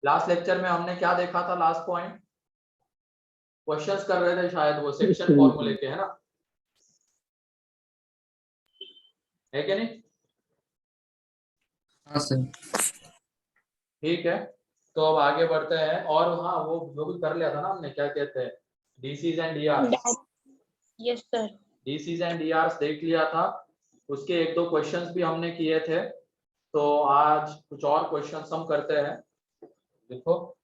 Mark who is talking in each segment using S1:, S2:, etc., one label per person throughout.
S1: Last lecture में हमने क्या देखा था? लास्ट पॉइंट क्वेश्चंस कर रहे थे शायद, वो सेक्शन फॉर्मूले के, है ना? है कि नहीं?
S2: हाँ सर।
S1: ठीक है, तो अब आगे बढ़ते हैं। और हाँ, वो भी कर लिया था ना हमने, क्या कहते हैं, DCs and DR.
S3: Yes sir.
S1: DCs and DR देख लिया था, उसके एक दो क्वेश्चंस भी हमने किए थे। तो आज कुछ और क्वेश्चंस हम करते हैं। देखो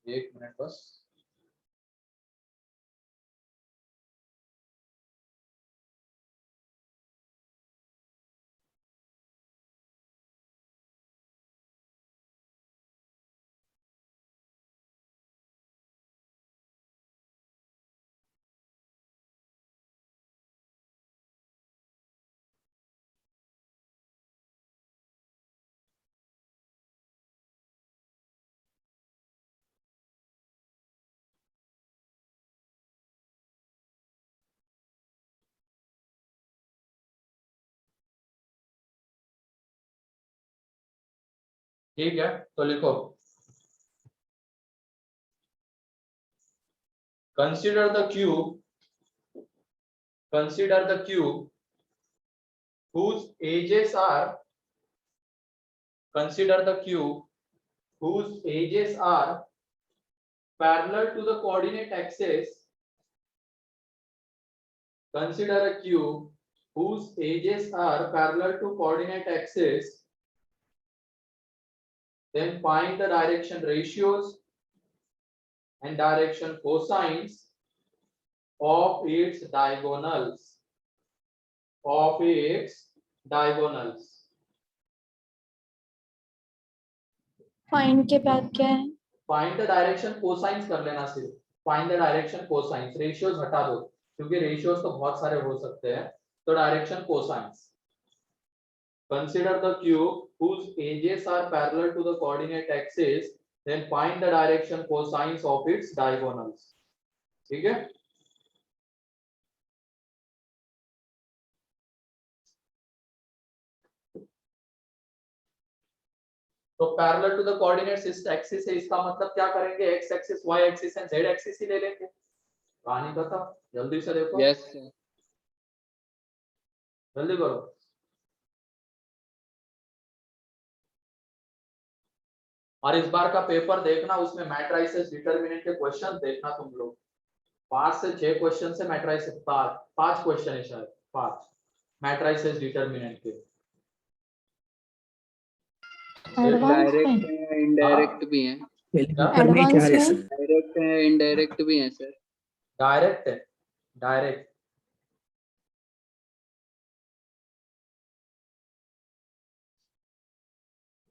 S1: एक मिनट बस। ठीक है, तो लिखो, consider the cube whose edges are parallel to the coordinate axis. Consider a cube whose edges are parallel to coordinate axis. Then find the direction ratios and direction cosines of its diagonals.
S3: Find के बाद क्या है?
S1: Find the direction cosines कर लेना सिर्फ। Find the direction cosines, ratios हटा दो क्योंकि रेशियोज तो बहुत सारे हो सकते हैं। तो direction cosines. Consider the cube whose edges are parallel to the coordinate axis, then find the direction cosines of its diagonals. ठीक है? तो parallel to the coordinates axis है, इसका मतलब क्या करेंगे, X axis, Y axis and Z axis ही ले लेंगे। कहानी बताओ, जल्दी से देखो।
S2: Yes sir.
S1: जल्दी करो। और इस बार का पेपर देखना, उसमें मैट्रिसेस डिटरमिनेंट के क्वेश्चन देखना तुम लोग। 5 से 6 क्वेश्चन से मैट्रिसेस, 5 क्वेश्चन है शायद, 5 मैट्रिसेस डिटरमिनेंट के।
S2: डायरेक्ट है, इनडायरेक्ट भी है।
S3: एडवांस में
S2: डायरेक्ट है, इनडायरेक्ट भी है सर।
S1: डायरेक्ट है, डायरेक्ट।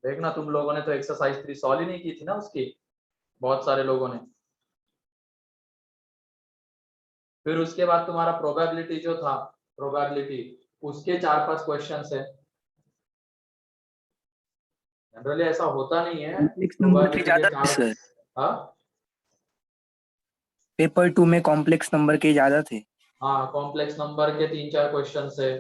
S1: देखना, तुम लोगों ने तो एक्सरसाइज 3 सॉल्व ही नहीं की थी ना उसकी, बहुत सारे लोगों ने। फिर उसके बाद तुम्हारा प्रोबेबिलिटी जो था, प्रोबेबिलिटी, उसके 4-5 क्वेश्चंस है। जनरली ऐसा होता नहीं है।
S4: पेपर 2 में कॉम्प्लेक्स नंबर के ज्यादा थे।
S1: हाँ, कॉम्प्लेक्स नंबर के 3-4 क्वेश्चंस है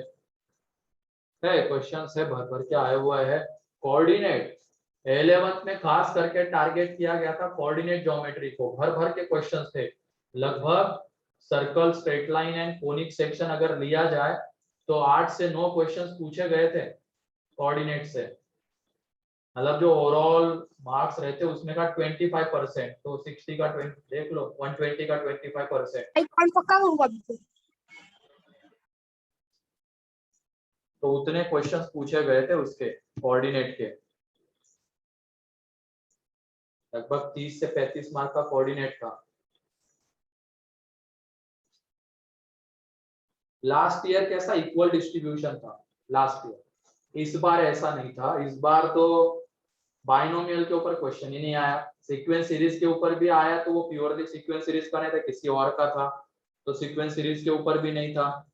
S1: क्वेश्चंस है, भर भर के आया हुआ है। कोऑर्डिनेट 11th में खास करके टारगेट किया गया था, कोऑर्डिनेट ज्योमेट्री को भर भर के क्वेश्चंस थे। लगभग circle, straight line and conic section अगर लिया जाए तो 8 से 9 क्वेश्चंस पूछे गए थे कोऑर्डिनेट से। मतलब जो ओवरऑल मार्क्स रहते उसमें का 25%, तो 60 का 20 देख लो, 120 का 25%। तो उतने क्वेश्चंस पूछे गए थे उसके कोऑर्डिनेट के। लगभग 30 से 35 मार्क का कोऑर्डिनेट था। लास्ट ईयर कैसा इक्वल डिस्ट्रीब्यूशन था लास्ट ईयर, इस बार ऐसा नहीं था। इस बार तो बाइनोमियल के ऊपर क्वेश्चन ही नहीं आया, सीक्वेंस सीरीज के ऊपर भी आया तो वो प्योरली सीक्वेंस सीरीज का नहीं था, किसी और का था, तो सीक्वेंस सीरीज के ऊपर भी नहीं था।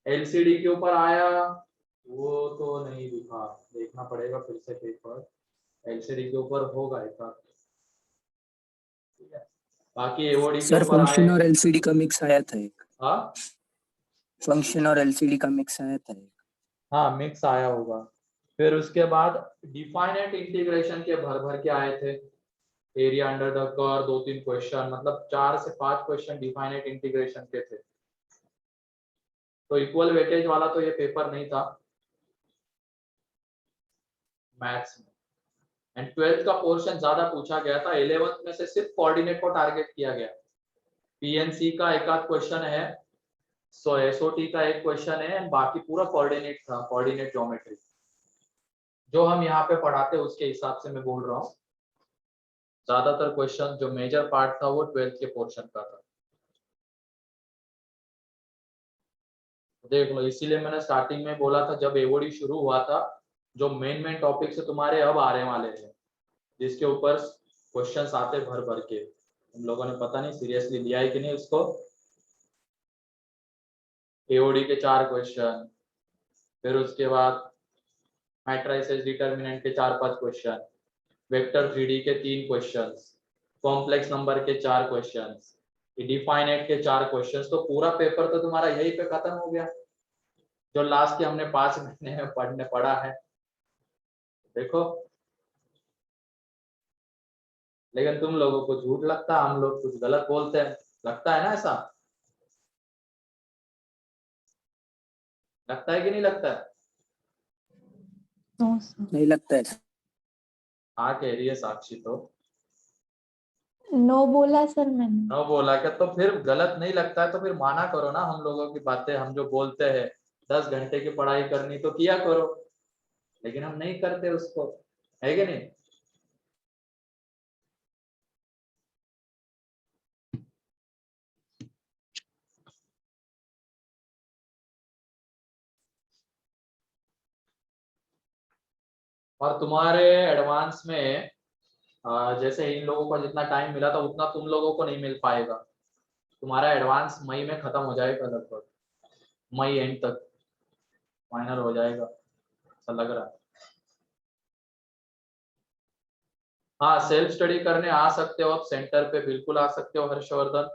S1: एलसीडी के ऊपर आया, वो तो नहीं दिखा, देखना पड़ेगा फिर से पेपर। एलसीडी के ऊपर होगा एक बार, ठीक है। बाकी एओडी के ऊपर
S4: फंक्शन और एलसीडी का मिक्स आया था एक।
S1: हाँ,
S4: फंक्शन और एलसीडी का मिक्स आया था एक।
S1: हाँ मिक्स आया होगा। फिर उसके बाद डिफाइनेट इंटीग्रेशन के भर भर के आए थे, area under the curve 2-3 question, मतलब 4 से 5 क्वेश्चन डिफाइनेट इंटीग्रेशन के थे। तो इक्वल वेटेज वाला तो ये पेपर नहीं था मैथ्स में। एंड 12th का पोर्शन ज्यादा पूछा गया था, 11th में से सिर्फ कोऑर्डिनेट को टारगेट किया गया। पीएनसी का एक आध क्वेश्चन है, सो एसओटी का एक क्वेश्चन है, एंड बाकी पूरा कोऑर्डिनेट था, कोऑर्डिनेट ज्योमेट्री जो हम यहाँ पे पढ़ाते हैं उसके हिसाब से मैं बोल रहा हूँ। ज्यादातर क्वेश्चन जो मेजर पार्ट था वो 12th के पोर्शन का था। देख लो, इसीलिए मैंने स्टार्टिंग में बोला था जब एओडी शुरू हुआ था, जो मेन टॉपिक से तुम्हारे अब आने वाले हैं, जिसके ऊपर क्वेश्चंस आते भर भर के, तुम लोगों ने पता नहीं सीरियसली लिया है कि नहीं उसको। एओडी के 4 क्वेश्चन, फिर उसके बाद मैट्रिसेस डिटर्मिनेंट के 4-5 क्वेश्चन, वेक्टर 3D के 3 क्वेश्चंस, कॉम्प्लेक्स नंबर के 4 क्वेश्चंस, डिफाइनेट के 4 क्वेश्चंस, तो पूरा पेपर तो तुम्हारा यही पे खत्म हो गया, जो लास्ट के हमने 5 महीने में पढ़ा है। देखो, लेकिन तुम लोगों को झूठ लगता है, हम लोग कुछ गलत बोलते हैं, लगता है ना ऐसा? लगता है कि नहीं लगता है?
S4: नहीं लगता है।
S1: हाँ कह रही है साक्षी तो।
S3: नो बोला सर मैंने।
S1: नो बोला क्या? तो फिर गलत नहीं लगता है तो फिर माना करो ना हम लोगों की बातें। हम जो बोलते हैं 10 घंटे की पढ़ाई करनी तो किया करो, लेकिन हम नहीं करते उसको, है कि नहीं? और तुम्हारे एडवांस में जैसे इन लोगों को जितना टाइम मिला था उतना तुम लोगों को नहीं मिल पाएगा। तुम्हारा एडवांस मई में खत्म हो जाएगा, लगभग मई एंड तक फाइनल हो जाएगा, ऐसा लग रहा है। हाँ, सेल्फ स्टडी करने आ सकते हो, आप सेंटर पे बिल्कुल आ सकते हो हर्षवर्धन।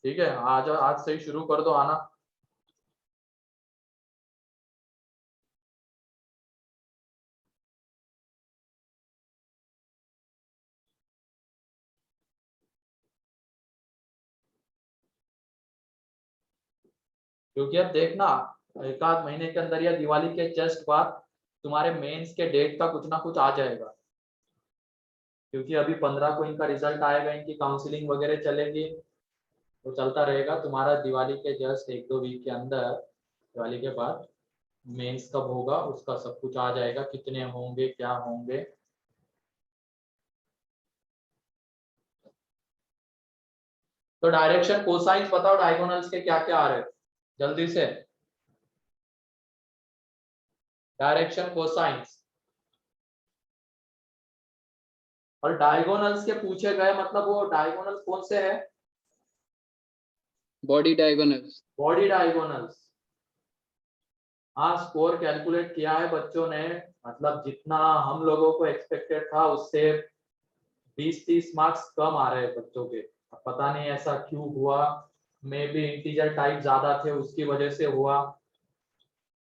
S1: ठीक है, आज आज से ही शुरू कर दो आना। क्योंकि अब देखना, एक आध महीने के अंदर या दिवाली के जस्ट बाद तुम्हारे मेंस के डेट का कुछ ना कुछ आ जाएगा, क्योंकि अभी 15 को इनका रिजल्ट आएगा, इनकी काउंसलिंग वगैरह चलेगी, तो चलता रहेगा। तुम्हारा दिवाली के जस्ट 1-2 वीक के अंदर, दिवाली के बाद मेंस कब होगा उसका सब कुछ आ जाएगा, कितने होंगे क्या होंगे। तो डायरेक्शन कोसाइंस बताओ, डायगोनल्स के क्या क्या आ रहे हैं जल्दी से। डायरेक्शन कोसाइंस और डायगोनल्स के पूछे गए, मतलब वो डायगोनल्स कौन से है?
S2: Body diagonals.
S1: Body diagonals. हाँ, स्कोर कैलकुलेट किया है बच्चों ने, मतलब जितना हम लोगों को एक्सपेक्टेड था उससे 20-30 मार्क्स कम आ रहे हैं बच्चों के। अब पता नहीं ऐसा क्यों हुआ, मे बी इंटीजर टाइप ज्यादा थे उसकी वजह से हुआ,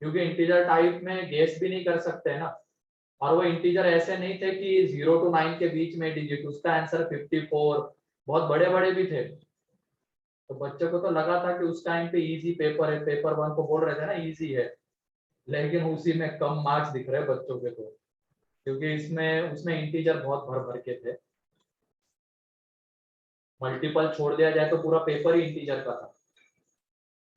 S1: क्योंकि इंटीजर टाइप में गेस भी नहीं कर सकते है ना, और वो इंटीजर ऐसे नहीं थे कि 0 to 9 के बीच में डिजिट, उसका आंसर 54 बहुत बड़े बड़े भी थे। तो बच्चों को तो लगा था कि उस टाइम पे इजी पेपर है, पेपर 1 को बोल रहे थे ना इजी है, लेकिन उसी में कम मार्क्स दिख रहे बच्चों के, तो क्योंकि इसमें उसमें इंटीजर बहुत भर भर के थे। मल्टीपल छोड़ दिया जाए तो पूरा पेपर ही इंटीजर का था,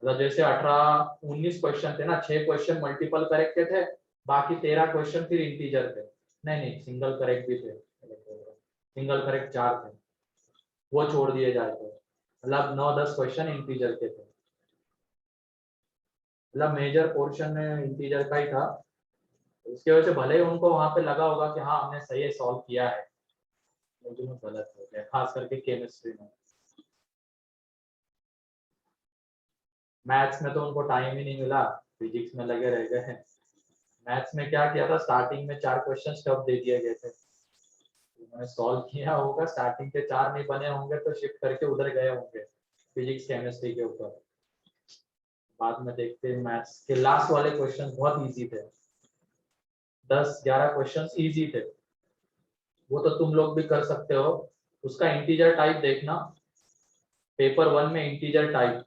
S1: मतलब जैसे 18-19 क्वेश्चन थे ना, 6 क्वेश्चन मल्टीपल करेक्ट के थे, बाकी 13 क्वेश्चन फिर इंटीजर थे। नहीं नहीं, सिंगल करेक्ट भी थे, सिंगल करेक्ट 4 थे, वो छोड़ दिए जाए तो मतलब 9-10 क्वेश्चन इंटीजर के थे, मतलब मेजर पोर्शन इंटीजर का ही था। उसकी वजह से भले ही उनको वहां पे लगा होगा कि हाँ हमने सही सॉल्व किया है, लेकिन वो गलत हो गया, खास करके केमिस्ट्री में। मैथ्स में तो उनको टाइम ही नहीं मिला, फिजिक्स में लगे रह गए हैं। मैथ्स में क्या किया था, स्टार्टिंग में 4 क्वेश्चन स्टफ दे दिए गए थे, उन्होंने सॉल्व किया होगा, स्टार्टिंग के 4 नहीं बने होंगे तो शिफ्ट करके उधर गए होंगे फिजिक्स केमिस्ट्री के ऊपर। बाद में देखते हैं। मैथ्स के लास्ट वाले क्वेश्चन बहुत इजी थे, 10-11 क्वेश्चन इजी थे, वो तो तुम लोग भी कर सकते हो। उसका इंटीजर टाइप देखना, पेपर 1 में इंटीजर टाइप,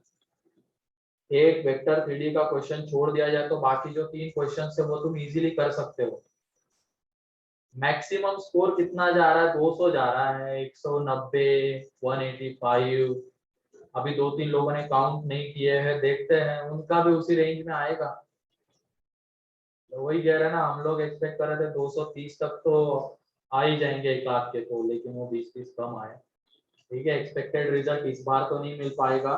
S1: एक वेक्टर 3D का क्वेश्चन छोड़ दिया जाए तो बाकी जो 3 क्वेश्चन है वो तुम इजीली कर सकते हो। मैक्सिमम स्कोर कितना जा रहा है, 200 जा रहा है, 190, 185। अभी 2-3 लोगों ने काउंट नहीं किए हैं, देखते हैं उनका भी उसी रेंज में आएगा। तो वही कह रहे हैं ना, हम लोग एक्सपेक्ट कर रहे थे 230 तक तो आ ही जाएंगे एक आध के तो, लेकिन वो 20-30 कम आए। ठीक है, एक्सपेक्टेड रिजल्ट इस बार तो नहीं मिल पाएगा।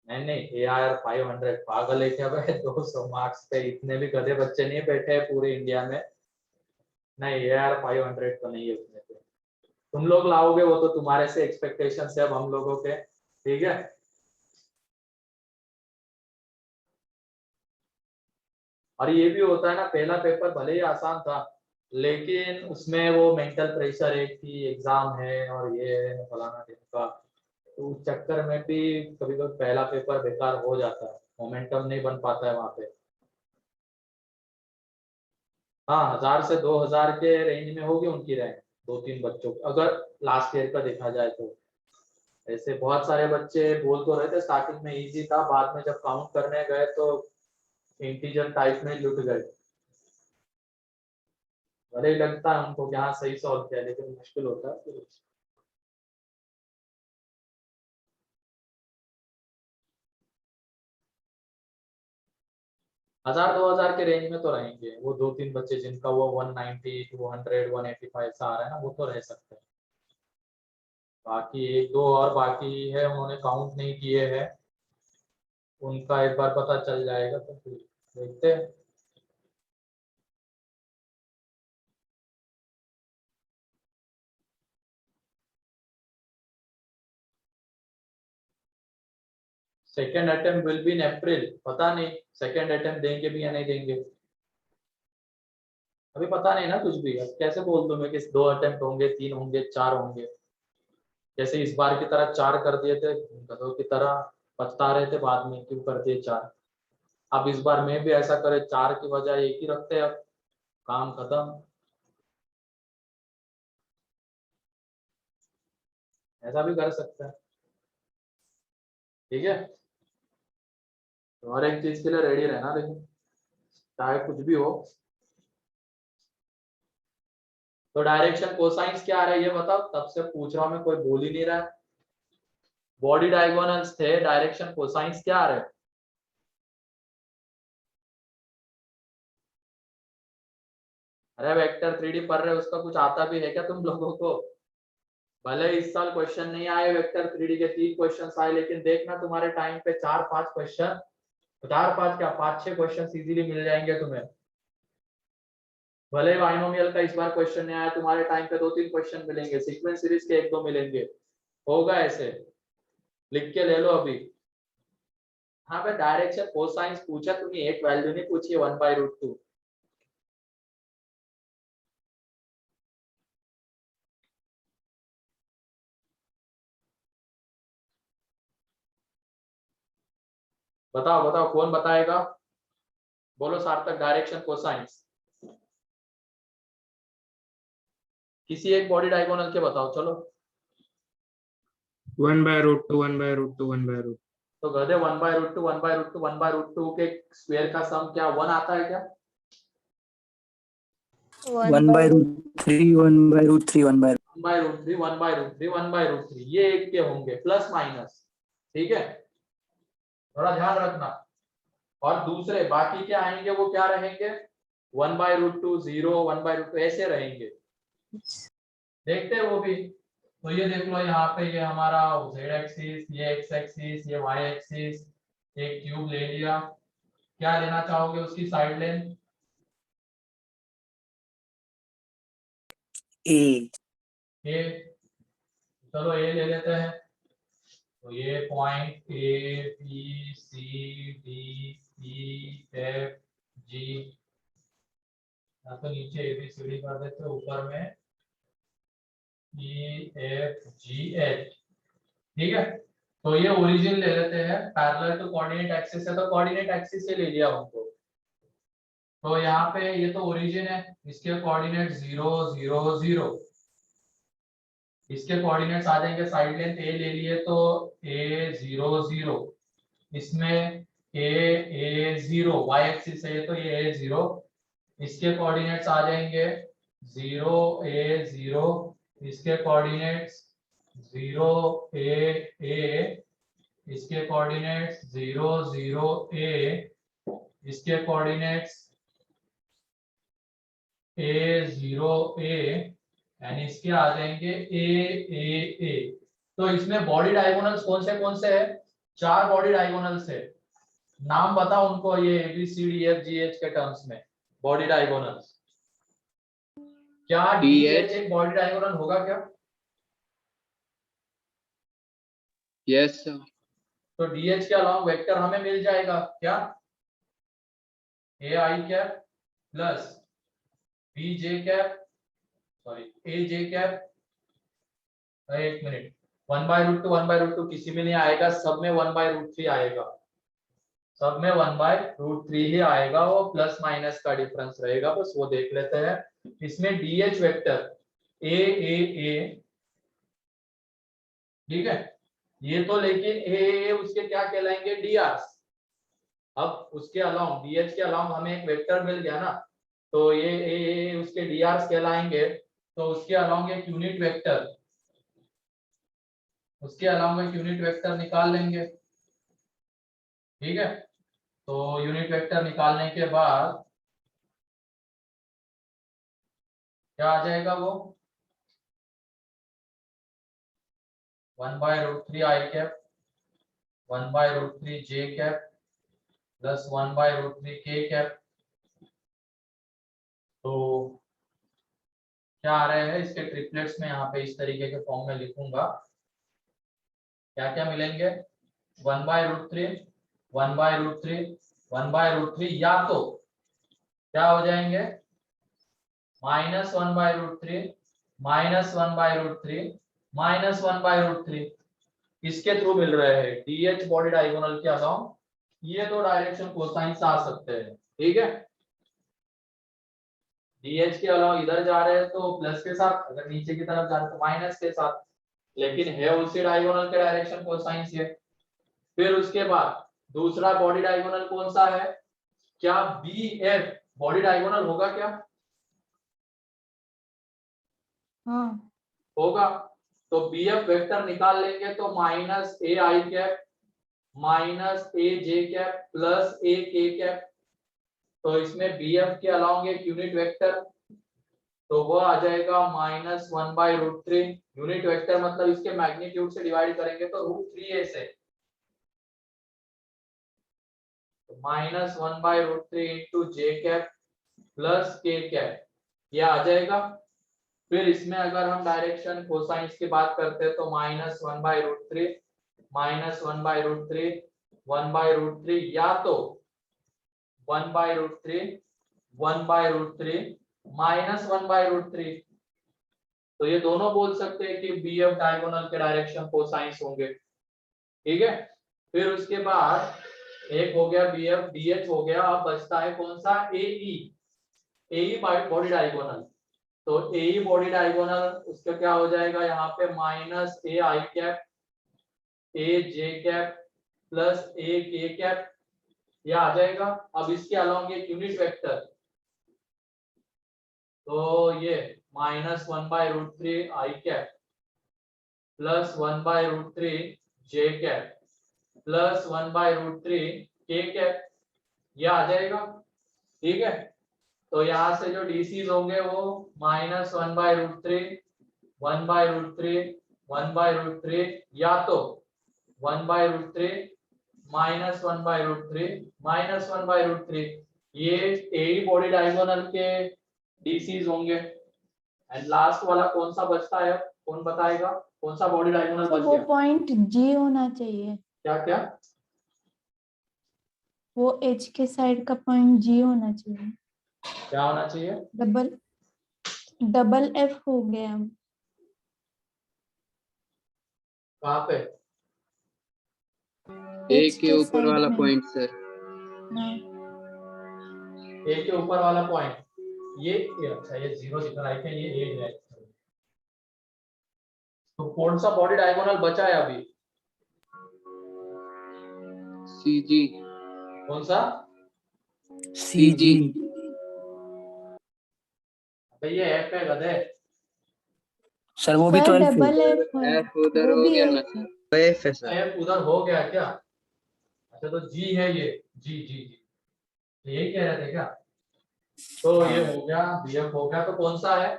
S1: नहीं, AR 500 पागल है क्या भाई? 200 मार्क्स पे इतने भी गधे बच्चे नहीं बैठे हैं पूरे इंडिया में। नहीं, AR 500 तो नहीं है उतने पे। तुम लोग लाओगे वो तो तुम्हारे से एक्सपेक्टेशन है, अब हम लोगों के। ठीक है, और ये भी होता है ना, पहला पेपर भले ही आसान था लेकिन उसमें वो मेंटल प्रेशर एक की एग्जाम है और ये है फलाना दिन का, तो उस चक्कर में भी कभी कभी पहला पेपर बेकार हो जाता है, मोमेंटम नहीं बन पाता है वहां पे। हाँ, 1000 से 2000 के रेंज में होगी उनकी रैंक, 2-3 बच्चों की, अगर लास्ट ईयर का देखा जाए तो। ऐसे बहुत सारे बच्चे बोल तो रहे थे स्टार्टिंग में इजी था, बाद में जब काउंट करने गए तो इंटीजर टाइप में लुट गए। भले ही लगता है उनको कि हाँ सही सॉल्व किया, लेकिन मुश्किल होता है फिर। 1000-2000 के रेंज में तो रहेंगे वो 2-3 बच्चे जिनका वो 190, 200, 185 ऐसा आ रहा है ना, वो तो रह सकते हैं। बाकी 1-2 और बाकी है, उन्होंने काउंट नहीं किए हैं, उनका एक बार पता चल जाएगा तो फिर देखते हैं। Second attempt will be in April, पता नहीं सेकेंड अटेम्प्ट देंगे भी या नहीं देंगे, अभी पता नहीं ना कुछ भी। अब कैसे बोल दूं मैं कि 2 अटेम्प्ट होंगे, 3 होंगे, 4 होंगे? जैसे इस बार की तरह 4 कर दिए थे, गधों की तरह पछता रहे थे बाद में क्यों कर दिए 4। अब इस बार मैं भी ऐसा करे, 4 की बजाय 1 ही रखते हैं, अब काम खत्म। ऐसा भी कर सकते हैं। ठीक है, तो हर एक चीज के लिए रेडी रहना, लेकिन चाहे कुछ भी हो। तो डायरेक्शन कोसाइंस क्या आ रहा है ये बताओ, तब से पूछ रहा हूं मैं, कोई बोल ही नहीं रहा है। बॉडी डायगोनल्स थे, डायरेक्शन कोसाइंस क्या आ रहे हैं? अरे वेक्टर 3D पढ़ रहे हो, उसका कुछ आता भी है क्या तुम लोगों को? भले इस साल क्वेश्चन नहीं आए वेक्टर 3D के, 3 क्वेश्चन आए, लेकिन देखना तुम्हारे टाइम पे 4-5 क्वेश्चन, 4-5 क्या 5-6 क्वेश्चन इजीली मिल जाएंगे तुम्हें। भले बाइनोमियल का इस बार क्वेश्चन नहीं आया, तुम्हारे टाइम पे 2-3 क्वेश्चन मिलेंगे, सीक्वेंस सीरीज के 1-2 मिलेंगे, होगा ऐसे। लिख के ले लो अभी। हाँ पे डायरेक्शन कोसाइंस पूछा तुम्हें, एक वैल्यू नहीं पूछी 1/√2। बताओ बताओ कौन बताएगा, बोलो सार्थक, डायरेक्शन कोसाइंस किसी एक बॉडी डायगोनल के बताओ चलो।
S5: 1/√2, 1/√2, 1/√2।
S1: तो गधे 1/√2, 1/√2, 1/√2 के स्क्वायर का सम क्या 1 आता है क्या?
S4: 1/√3, 1/√3,
S1: 1/√3, 1/√3, 1/√3 ये एक के होंगे प्लस माइनस। ठीक है, थोड़ा ध्यान रखना। और दूसरे बाकी के आएंगे वो क्या रहेंगे, 1/√2, 0, 1/√2 ऐसे रहेंगे। देखते हैं वो भी। तो ये देख लो यहाँ पे, ये हमारा z एक्सिस, ये x एक्सिस, ये y एक्सिस, एक क्यूब ले लिया। क्या लेना चाहोगे उसकी साइड लेंथ?
S4: A।
S1: ए, चलो ए ले लेते हैं। तो ये point A B C D E F G, तो नीचे ए बी सी डी कर देते हैं, ऊपर में ई एफ जी एच। ठीक है, तो ये ओरिजिन ले लेते हैं, पैरेलल टू कोऑर्डिनेट एक्सिस है तो कोऑर्डिनेट एक्सिस से ले लिया हमको। तो यहाँ पे ये तो ओरिजिन है, इसके कोऑर्डिनेट 0 0 0, इसके कोऑर्डिनेट्स आ जाएंगे, साइड लेंथ ए ले लिए तो a 0 0, इसमें a 0 y एक्सिस है तो ये a 0, इसके कोऑर्डिनेट्स आ जाएंगे 0 a 0, इसके कोऑर्डिनेट्स 0 a, इसके कोऑर्डिनेट्स 0 0 a, इसके कोऑर्डिनेट्स a 0 a, यानी इसके आ जाएंगे a। तो इसमें बॉडी डायगोनल्स कौन से है? 4 बॉडी डायगोनल्स है। नाम बताओ उनको, ये ABCDFGH के टर्म्स में बॉडी डायगोनल्स। क्या DH एक बॉडी डायगोनल होगा क्या?
S2: Yes sir.
S1: तो DH के अलावा वेक्टर हमें मिल जाएगा क्या? AI cap plus BJ cap, sorry AJ cap, एक मिनट, 1/√2 1/√2 किसी में नहीं आएगा, सब में 1/√3 आएगा, सब में 1/√3 ही आएगा, वो प्लस माइनस का डिफरेंस रहेगा, बस वो देख लेते हैं। इसमें DH वेक्टर A, ठीक है, ये तो लेकिन A उसके क्या कहलाएंगे? DRs। अब उसके अलावा DH के अलावा हमें एक वेक्टर मिल गया ना, तो ये A उसके DRs कहलाएंगे। तो उसके अलावा एक यूनिट वेक्टर, उसके अलावा एक यूनिट वेक्टर निकाल लेंगे, ठीक है। तो यूनिट वेक्टर निकालने के बाद क्या आ जाएगा? वो 1/√3 I cap 1/√3 J cap plus 1/√3 K cap. तो क्या आ रहे हैं इसके ट्रिपलेट्स में, यहाँ पे इस तरीके के फॉर्म में लिखूंगा, क्या क्या मिलेंगे? 1/√3 1/√3 1/√3, या तो क्या हो जाएंगे? -1/√3 -1/√3 -1/√3, इसके थ्रू मिल रहे हैं। DH बॉडी डायगोनल के अलावा ये दो डायरेक्शन कोसाइंस आ सकते हैं, ठीक है। DH के अलावा इधर जा रहे हैं तो प्लस के साथ, अगर नीचे की तरफ जा रहे हैं तो माइनस के साथ, लेकिन है उसी डायगोनल के डायरेक्शन कोसाइंस है। फिर उसके बाद दूसरा बॉडी डायगोनल कौन सा है? क्या BF बॉडी डायगोनल होगा क्या?
S3: हाँ
S1: होगा। तो BF वेक्टर निकाल लेंगे तो -AI cap -AJ cap plus AK cap. तो इसमें BF के अलावा एक यूनिट वेक्टर, तो वो आ जाएगा -1/√3, यूनिट वेक्टर मतलब इसके मैग्नीट्यूड से डिवाइड करेंगे तो √3a से, तो -1/√3 into J cap plus K cap, ये आ जाएगा। फिर इसमें अगर हम डायरेक्शन कोसाइंस की बात करते हैं तो -1/√3 -1/√3 1/√3, या तो 1/√3 1/√3 -1/√3। तो ये दोनों बोल सकते हैं कि BF डायगोनल के डायरेक्शन कोसाइंस होंगे, ठीक है। फिर उसके बाद एक हो गया BF, DH हो गया, अब बचता है कौन सा? AE body diagonal. तो AE बॉडी डायगोनल उसका क्या हो जाएगा? यहाँ पे -AI cap AJ cap plus AK cap, ये आ जाएगा। अब इसके अलावा एक यूनिट वेक्टर, तो ये -1/√3 I cap plus 1/√3 J cap plus 1/√3 K cap, ये आ जाएगा, ठीक है। तो यहाँ से जो DCs होंगे वो -1/√3 1/√3 1/√3, या तो 1/√3 -1/√3 -1/√3, ये AE बॉडी डायगोनल के DCs होंगे। एंड लास्ट वाला कौन सा बचता है? कौन बताएगा कौन सा बॉडी डायगोनल
S3: तो
S1: बच
S3: वो
S1: गया?
S3: पॉइंट G होना चाहिए,
S1: क्या क्या?
S3: वो H के साइड का पॉइंट G होना चाहिए।
S1: क्या होना चाहिए?
S3: डबल F हो गया।
S1: कहाँ पे?
S2: ए
S3: H
S2: के ऊपर
S3: side
S2: वाला
S3: में।
S2: Point sir.
S3: हाँ,
S1: ए के ऊपर वाला पॉइंट ये अच्छा ये 0 दिख रहा है क्या? ये ए है। तो कौन सा बॉडी डायगोनल बचा है अभी?
S2: सी जी।
S1: कौन सा?
S4: सी जी।
S1: भाई ये एफ है गधे।
S4: सर वो भी तो
S3: सर
S4: F है।
S3: डबल एफ है,
S2: एफ उधर
S3: वो
S2: हो
S3: भी
S2: गया
S3: है
S2: ना
S3: सर।
S2: सर। एफ है सर।
S1: एफ उधर हो गया क्या? अच्छा तो जी है ये, जी जी जी यही कह रहे थे क्या? तो ये हो गया, बी एफ हो गया, तो कौन सा है?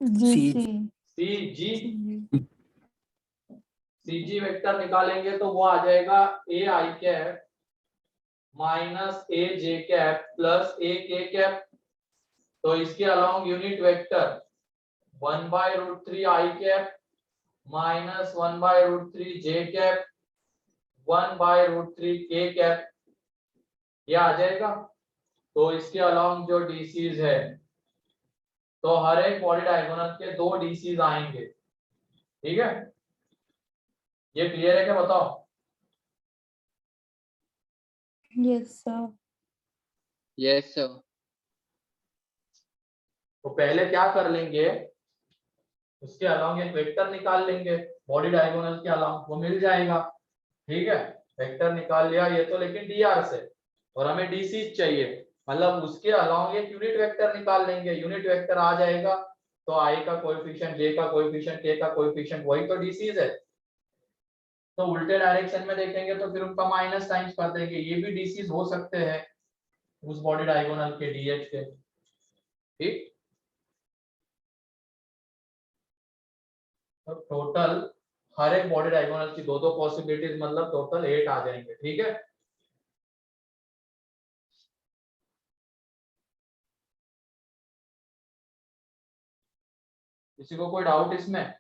S3: जी
S4: सी
S3: सी
S1: सी जी।
S3: सी।
S1: सी जी वेक्टर निकालेंगे तो वो आ जाएगा ए आई कैप माइनस ए जे कैप प्लस ए के कैप। तो इसके अलोंग यूनिट वेक्टर 1/√3 आई कैप माइनस 1/√3 जे कैप 1/√3 के कैप, ये आ जाएगा। तो इसके अलोंग जो डीसीज है, तो हर एक बॉडी डायगोनल के 2 डीसीज आएंगे। ठीक है, ये क्लियर है क्या? बताओ।
S3: Yes sir.
S2: Yes sir.
S1: तो पहले क्या कर लेंगे, उसके अलोंग एक वेक्टर निकाल लेंगे बॉडी डायगोनल के अलोंग, वो मिल जाएगा। ठीक है, वेक्टर निकाल लिया ये तो, लेकिन डीआर से, और हमें डीसी चाहिए, मतलब उसके अलोंग एक यूनिट वेक्टर निकाल लेंगे। यूनिट वेक्टर आ जाएगा तो आई का कोएफिशिएंट, जे का कोएफिशिएंट, के का कोएफिशिएंट, वही तो डीसीज है। तो उल्टे डायरेक्शन में देखेंगे तो फिर उनका माइनस टाइम्स कर देंगे, ये भी डीसीज हो सकते हैं उस बॉडी डायगोनल के डीएच के। ठीक, तो टोटल हर एक बॉडी डायगोनल की 2-2 पॉसिबिलिटीज, मतलब टोटल 8 आ जाएंगे। ठीक है, किसी को कोई डाउट इसमें?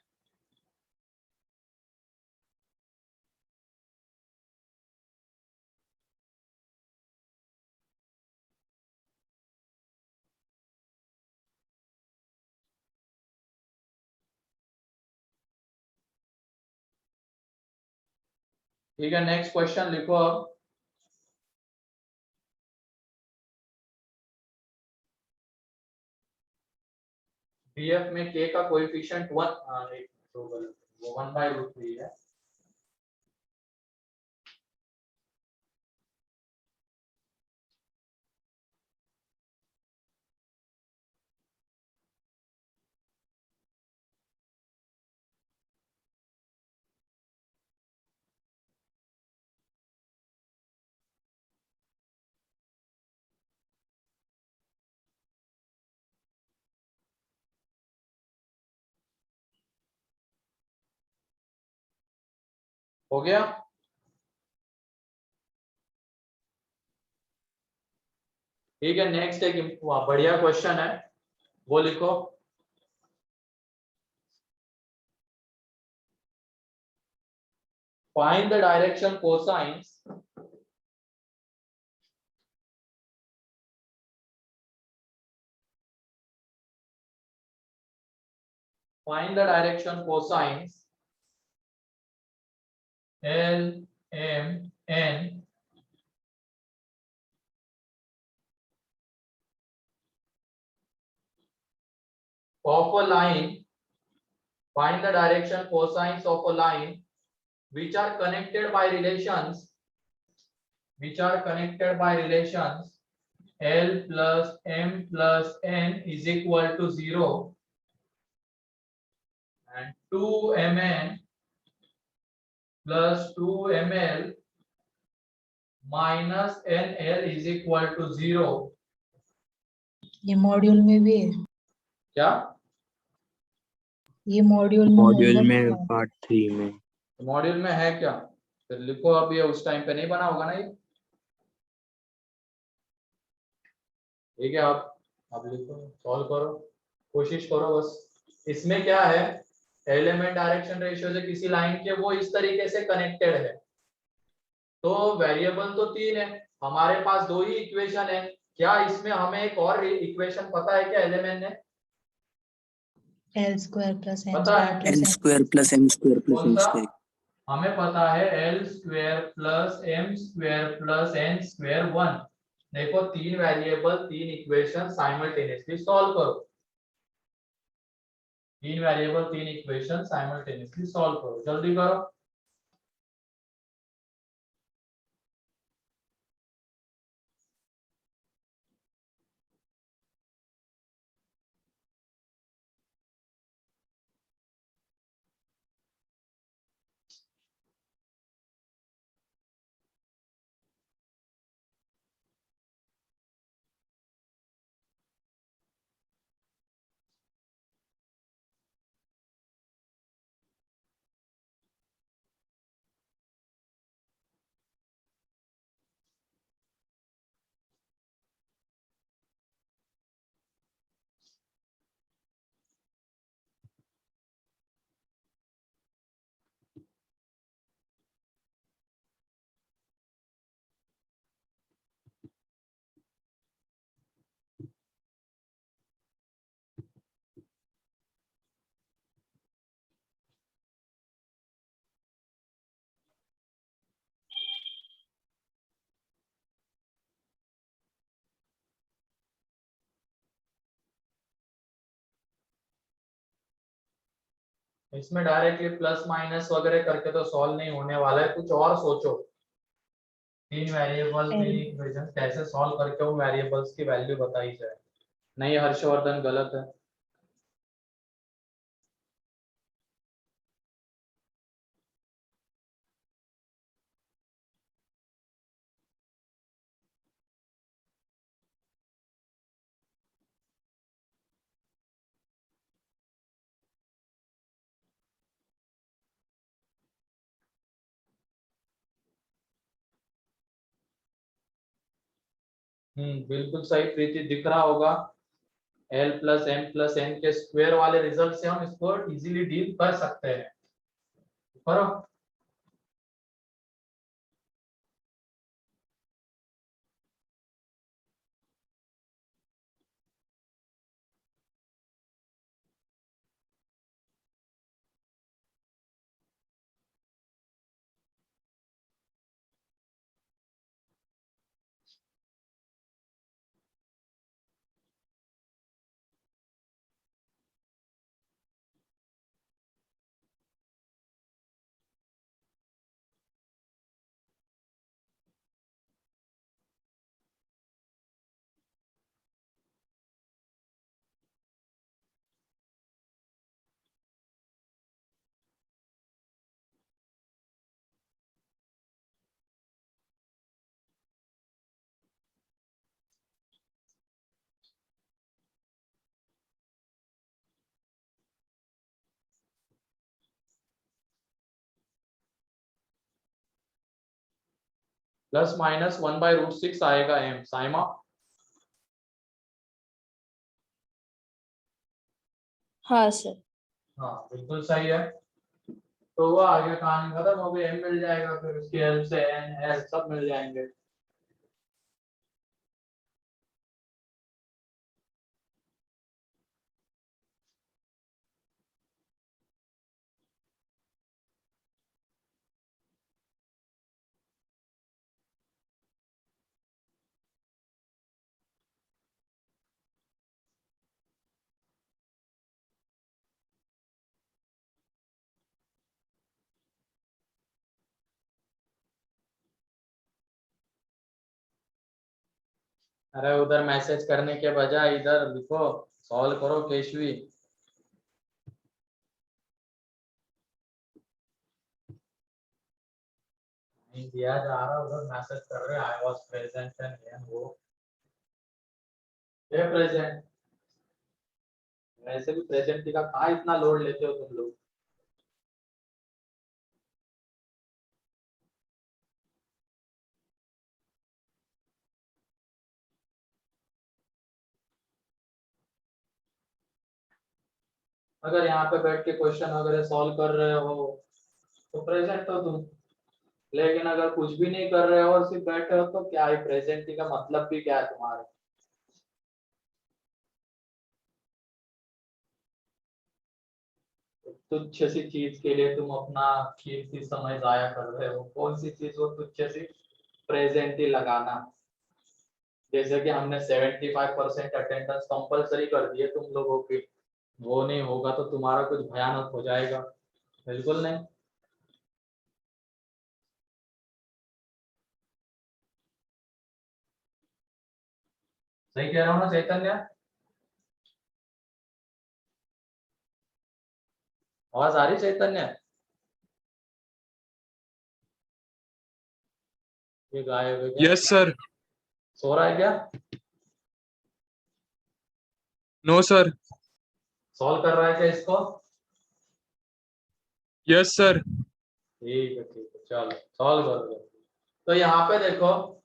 S1: ठीक है, नेक्स्ट क्वेश्चन लिखो अब। बीएफ में के का कोएफिशिएंट 1, वो 1/√3 है। हो गया? ठीक है, नेक्स्ट एक बढ़िया क्वेश्चन है, वो लिखो। Find the direction cosines find the direction cosines L M N of a line. Find the direction cosines of a line which are connected by relations, L plus M plus N is equal to 0 and 2Mn plus 2Ml minus NL is equal to 0.
S6: ये module में भी है,
S1: क्या?
S6: ये module में
S5: module
S6: होगा
S5: में
S6: क्या?
S5: पार्ट 3 में।
S1: मॉड्यूल में है क्या? फिर लिखो, अब ये उस टाइम पे नहीं बना होगा ना ये। ठीक है, आप लिखो, सॉल्व करो, कोशिश करो बस। इसमें क्या है, एलिमेंट डायरेक्शन रेशियो से किसी लाइन के वो इस तरीके से कनेक्टेड है, तो वेरिएबल तो 3 है, हमारे पास 2 ही इक्वेशन है। क्या इसमें हमें एक और इक्वेशन पता है क्या एलिमेंट ने?
S6: L² + M²
S1: पता है?
S4: L² + M² +
S1: कौन सा?
S4: N²।
S1: हमें पता है L square plus M square plus N square 1। देखो तीन वेरिएबल तीन इक्वेशन साइमल्टेनियसली सॉल्व करो, तीन वेरिएबल तीन इक्वेशन साइमल्टेनियसली सॉल्व करो, जल्दी करो। इसमें डायरेक्टली प्लस माइनस वगैरह करके तो सॉल्व नहीं होने वाला है, कुछ और सोचो। तीन वेरिएबल तीन इक्वेशन कैसे सॉल्व करके वो वेरिएबल्स की वैल्यू बताई जाए। नहीं हर्षवर्धन, गलत है। बिल्कुल सही प्रीति, दिख रहा होगा। L plus M plus N के स्क्वायर वाले रिजल्ट से हम इसको इजीली डील कर सकते हैं। करो। प्लस माइनस 1/√6 आएगा एम। साइमा,
S3: हाँ सर।
S1: हाँ बिल्कुल सही है। तो वो आगे कहानी खत्म हो गई, एम मिल जाएगा, फिर उसकी हेल्प से एन एल सब मिल जाएंगे। अरे उधर मैसेज करने के बजाय इधर लिखो, सॉल्व करो केशवी। नहीं दिया जा रहा, उधर मैसेज कर रहे आई वाज प्रेजेंट एंड वो ये प्रेजेंट। वैसे भी प्रेजेंट का कहाँ इतना लोड लेते हो तुम लोग। अगर यहाँ पे बैठ के क्वेश्चन वगैरह सॉल्व कर रहे हो तो प्रेजेंट हो तुम, लेकिन अगर कुछ भी नहीं कर रहे हो और सिर्फ बैठे हो तो क्या है प्रेजेंट का मतलब भी क्या है तुम्हारे। तुच्छ सी चीज के लिए तुम अपना कीमती समय जाया कर रहे हो? कौन सी चीज वो तुच्छ सी? प्रेजेंट ही लगाना। जैसे कि हमने 75% अटेंडेंस कंपलसरी कर दी है तुम लोगों की, वो नहीं होगा तो तुम्हारा कुछ भयानक हो जाएगा? बिल्कुल नहीं। सही कह रहा हूँ ना चैतन्य? आवाज आ रही चैतन्य? ये गायब है क्या?
S5: Yes, sir.
S1: सो रहा है क्या?
S5: No, sir.
S1: सॉल्व कर रहा है क्या इसको?
S5: Yes, sir.
S1: ठीक है चलो सॉल्व करो। तो यहाँ पे देखो,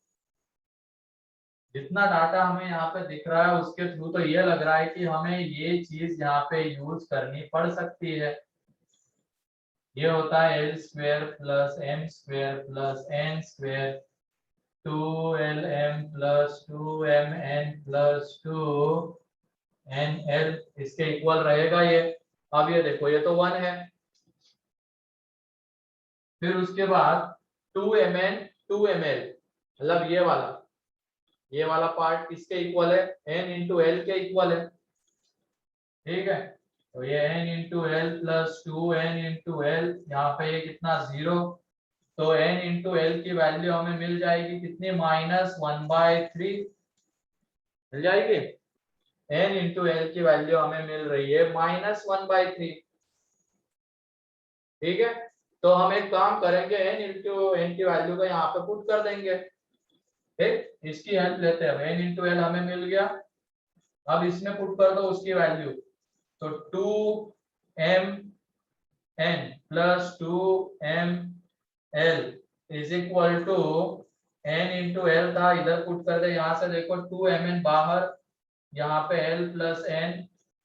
S1: जितना डाटा हमें यहाँ पे दिख रहा है उसके थ्रू तो ये लग रहा है कि हमें ये चीज यहाँ पे यूज करनी पड़ सकती है। ये होता है L square plus M square plus N square 2LM plus 2MN plus 2NL इसके इक्वल रहेगा ये। अब ये देखो ये तो 1 है, फिर उसके बाद 2MN 2ML मतलब ये वाला पार्ट किसके इक्वल है? n इंटू एल के इक्वल है। ठीक है, तो ये n into L plus 2n into L, यहाँ पे ये कितना 0, तो n इंटू एल की वैल्यू हमें मिल जाएगी कितनी? -1/3 मिल जाएगी। n इंटू एल की वैल्यू हमें मिल रही है -1/3। ठीक है, तो हम एक काम करेंगे, n इंटू एन की वैल्यू को यहाँ पे पुट कर देंगे। ठीक, इसकी हेल्प लेते हैं। n इंटू एल हमें मिल गया, अब इसमें पुट कर दो उसकी वैल्यू, तो 2mn plus 2ml is equal to n into L था, इधर पुट कर दे। यहाँ से देखो 2mn बाहर, यहाँ पे l plus n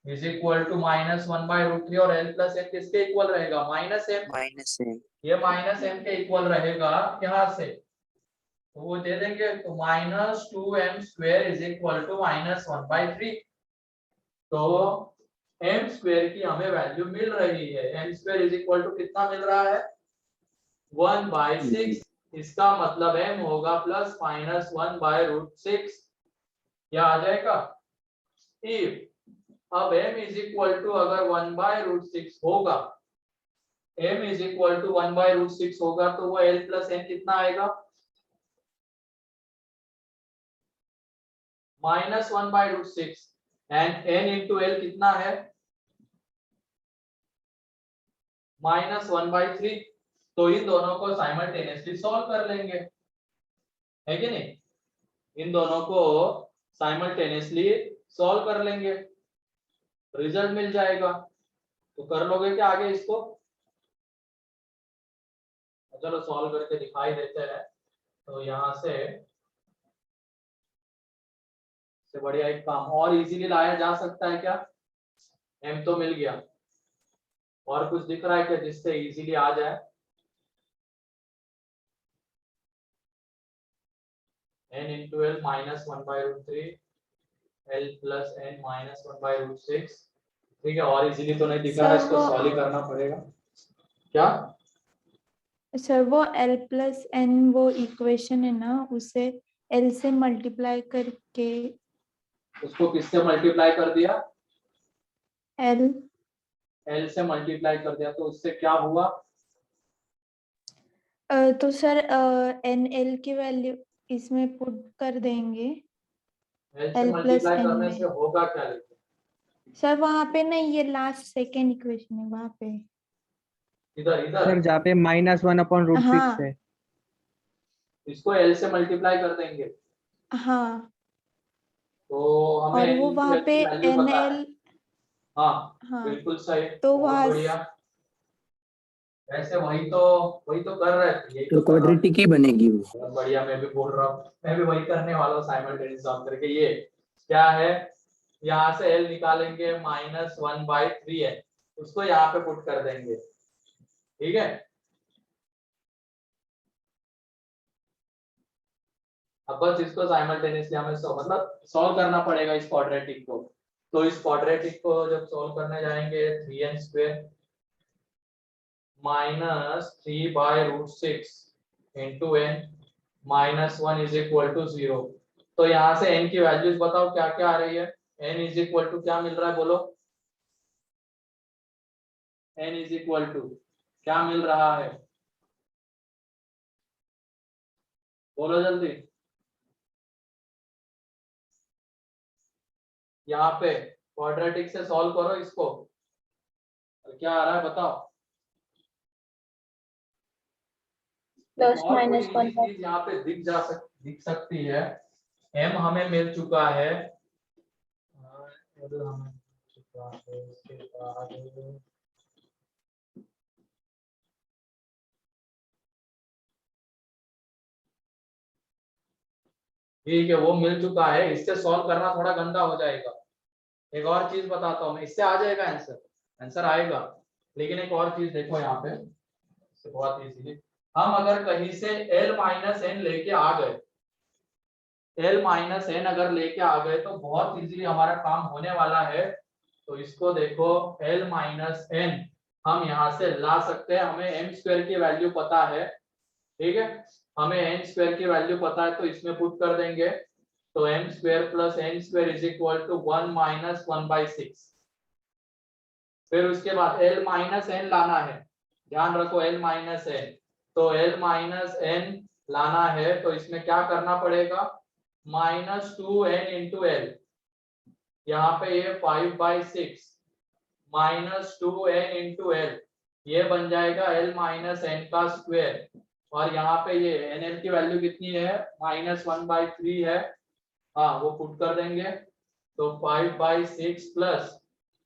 S1: is equal to -1/√3 और l प्लस n किसके इक्वल रहेगा? -m। ये -m के इक्वल रहेगा यहाँ से, तो वो दे देंगे, तो -2m square is equal to -1/3। तो m स्क्वेयर की हमें वैल्यू मिल रही है। m square is equal to कितना मिल रहा है? 1/6। इसका मतलब m होगा ±1/√6, क्या आ जाएगा? इफ अब m इज इक्वल टू अगर 1/√6 होगा, m इज इक्वल टू 1/√6 होगा, तो वो l प्लस n कितना आएगा? -1/√6 एंड n इंटू एल कितना है? -1/3। तो इन दोनों को साइमल्टेनियसली सॉल्व कर लेंगे, है कि नहीं? इन दोनों को साइमल्टेनियसली सॉल्व कर लेंगे, रिजल्ट मिल जाएगा। तो कर लोगे क्या आगे इसको? चलो सॉल्व करके दिखाई देते हैं। तो यहाँ से बढ़िया एक काम और इजीली लाया जा सकता है क्या? m तो मिल गया, और कुछ दिख रहा है क्या जिससे इजीली आ जाए? n into L -1/√3 l plus n -1/√6। ठीक है, और इजीली तो नहीं दिख रहा है, इसको सॉल्व ही करना पड़ेगा। क्या
S3: सर वो l प्लस n वो इक्वेशन है ना, उसे l से मल्टीप्लाई करके
S1: उसको किससे मल्टीप्लाई कर दिया?
S3: l
S1: से मल्टीप्लाई कर दिया, तो उससे क्या हुआ?
S3: तो सर n l की वैल्यू इसमें पुट कर देंगे
S1: l से
S3: l प्लस
S1: मल्टीप्लाई
S3: n
S1: करने से
S3: में।
S1: होगा क्या? लेकिन
S3: सर वहां पे नहीं, ये लास्ट सेकेंड इक्वेशन है वहां पे।
S1: इधर इधर
S2: सर जहाँ पे -1/√6
S3: हाँ
S2: है।
S1: इसको l से मल्टीप्लाई कर देंगे,
S3: हाँ,
S1: तो हमें
S3: और
S1: n
S3: वो
S1: इंटू
S3: वहां
S1: एल
S3: पे
S1: की वैल्यू
S3: n
S1: पता है।
S3: l,
S1: हाँ
S3: हाँ
S1: बिल्कुल सही,
S3: तो
S1: बहुत
S3: वहां
S1: बढ़िया। वैसे वही तो कर रहे थे, यही
S4: तो
S1: तो कर रहा
S4: क्वाड्रेटिक ही बनेगी वो।
S1: बहुत बढ़िया, मैं भी बोल रहा हूँ, मैं भी वही करने वाला हूँ साइमल्टेनियस सॉल्व करके। ये क्या है? यहाँ से l निकालेंगे, -1/3 है, उसको यहाँ पे पुट कर देंगे। ठीक है, अब बस इसको साइमल्टेनियसली हमें मतलब सॉल्व करना पड़ेगा इस क्वाड्रेटिक को। तो इस क्वाड्रेटिक को जब सॉल्व करने जाएंगे 3n square -3/√6 into n -1 is equal to 0। तो यहाँ से n की वैल्यूज बताओ क्या क्या आ रही है। n इज इक्वल टू क्या मिल रहा है बोलो। n इज इक्वल टू क्या मिल रहा है बोलो जल्दी। यहाँ पे क्वाड्रेटिक से सॉल्व करो इसको, क्या आ रहा है बताओ।
S3: प्लस
S1: और कोई
S3: माइनस
S1: इजी
S3: 1
S1: चीज यहाँ पे दिख सकती है। m हमें मिल चुका है, L हमें मिल चुका है, इसके बाद ठीक है वो मिल चुका है। इससे सॉल्व करना थोड़ा गंदा हो जाएगा। एक और चीज बताता हूँ मैं, इससे आ जाएगा आंसर, आंसर आएगा। लेकिन एक और चीज देखो यहाँ पे, इससे बहुत इजीली हम अगर कहीं से L-n लेके आ गए, L-n अगर लेके आ गए तो बहुत इजीली हमारा काम होने वाला है। तो इसको देखो L-n हम यहाँ से ला सकते हैं। हमें m² की वैल्यू पता है, ठीक है, हमें n² की वैल्यू पता है तो इसमें पुट कर देंगे। तो m² plus n² is equal to 1 minus 1/6। फिर उसके बाद L-n लाना है, ध्यान रखो L-n। तो L-n लाना है तो इसमें क्या करना पड़ेगा, -2n इंटू एल, यहाँ पे ये 5/6 -2n इंटू एल, ये बन जाएगा L-n का स्क्वायर। और यहाँ पे ये nl की वैल्यू कितनी है, -1/3 है, हाँ वो पुट कर देंगे। तो 5/6 प्लस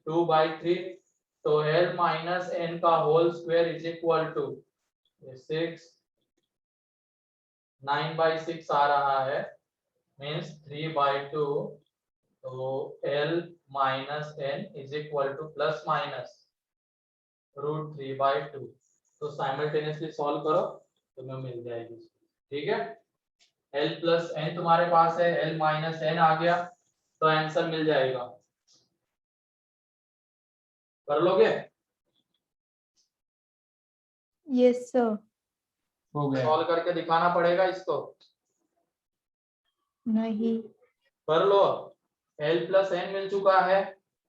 S1: 2/3, तो L-n का whole square is equal to 6, 9/6 आ रहा है, मीन्स 3/2। तो L-n is equal to plus minus √3/2। तो साइमल्टेनियसली सॉल्व करो तो तुम्हें मिल जाएगी, ठीक है। L+n तुम्हारे पास है, L-n आ गया तो आंसर मिल जाएगा। कर लोगे,
S3: यस सर।
S1: हो गया, सॉल्व करके दिखाना पड़ेगा इसको,
S3: नहीं
S1: कर लो। L+n मिल चुका है,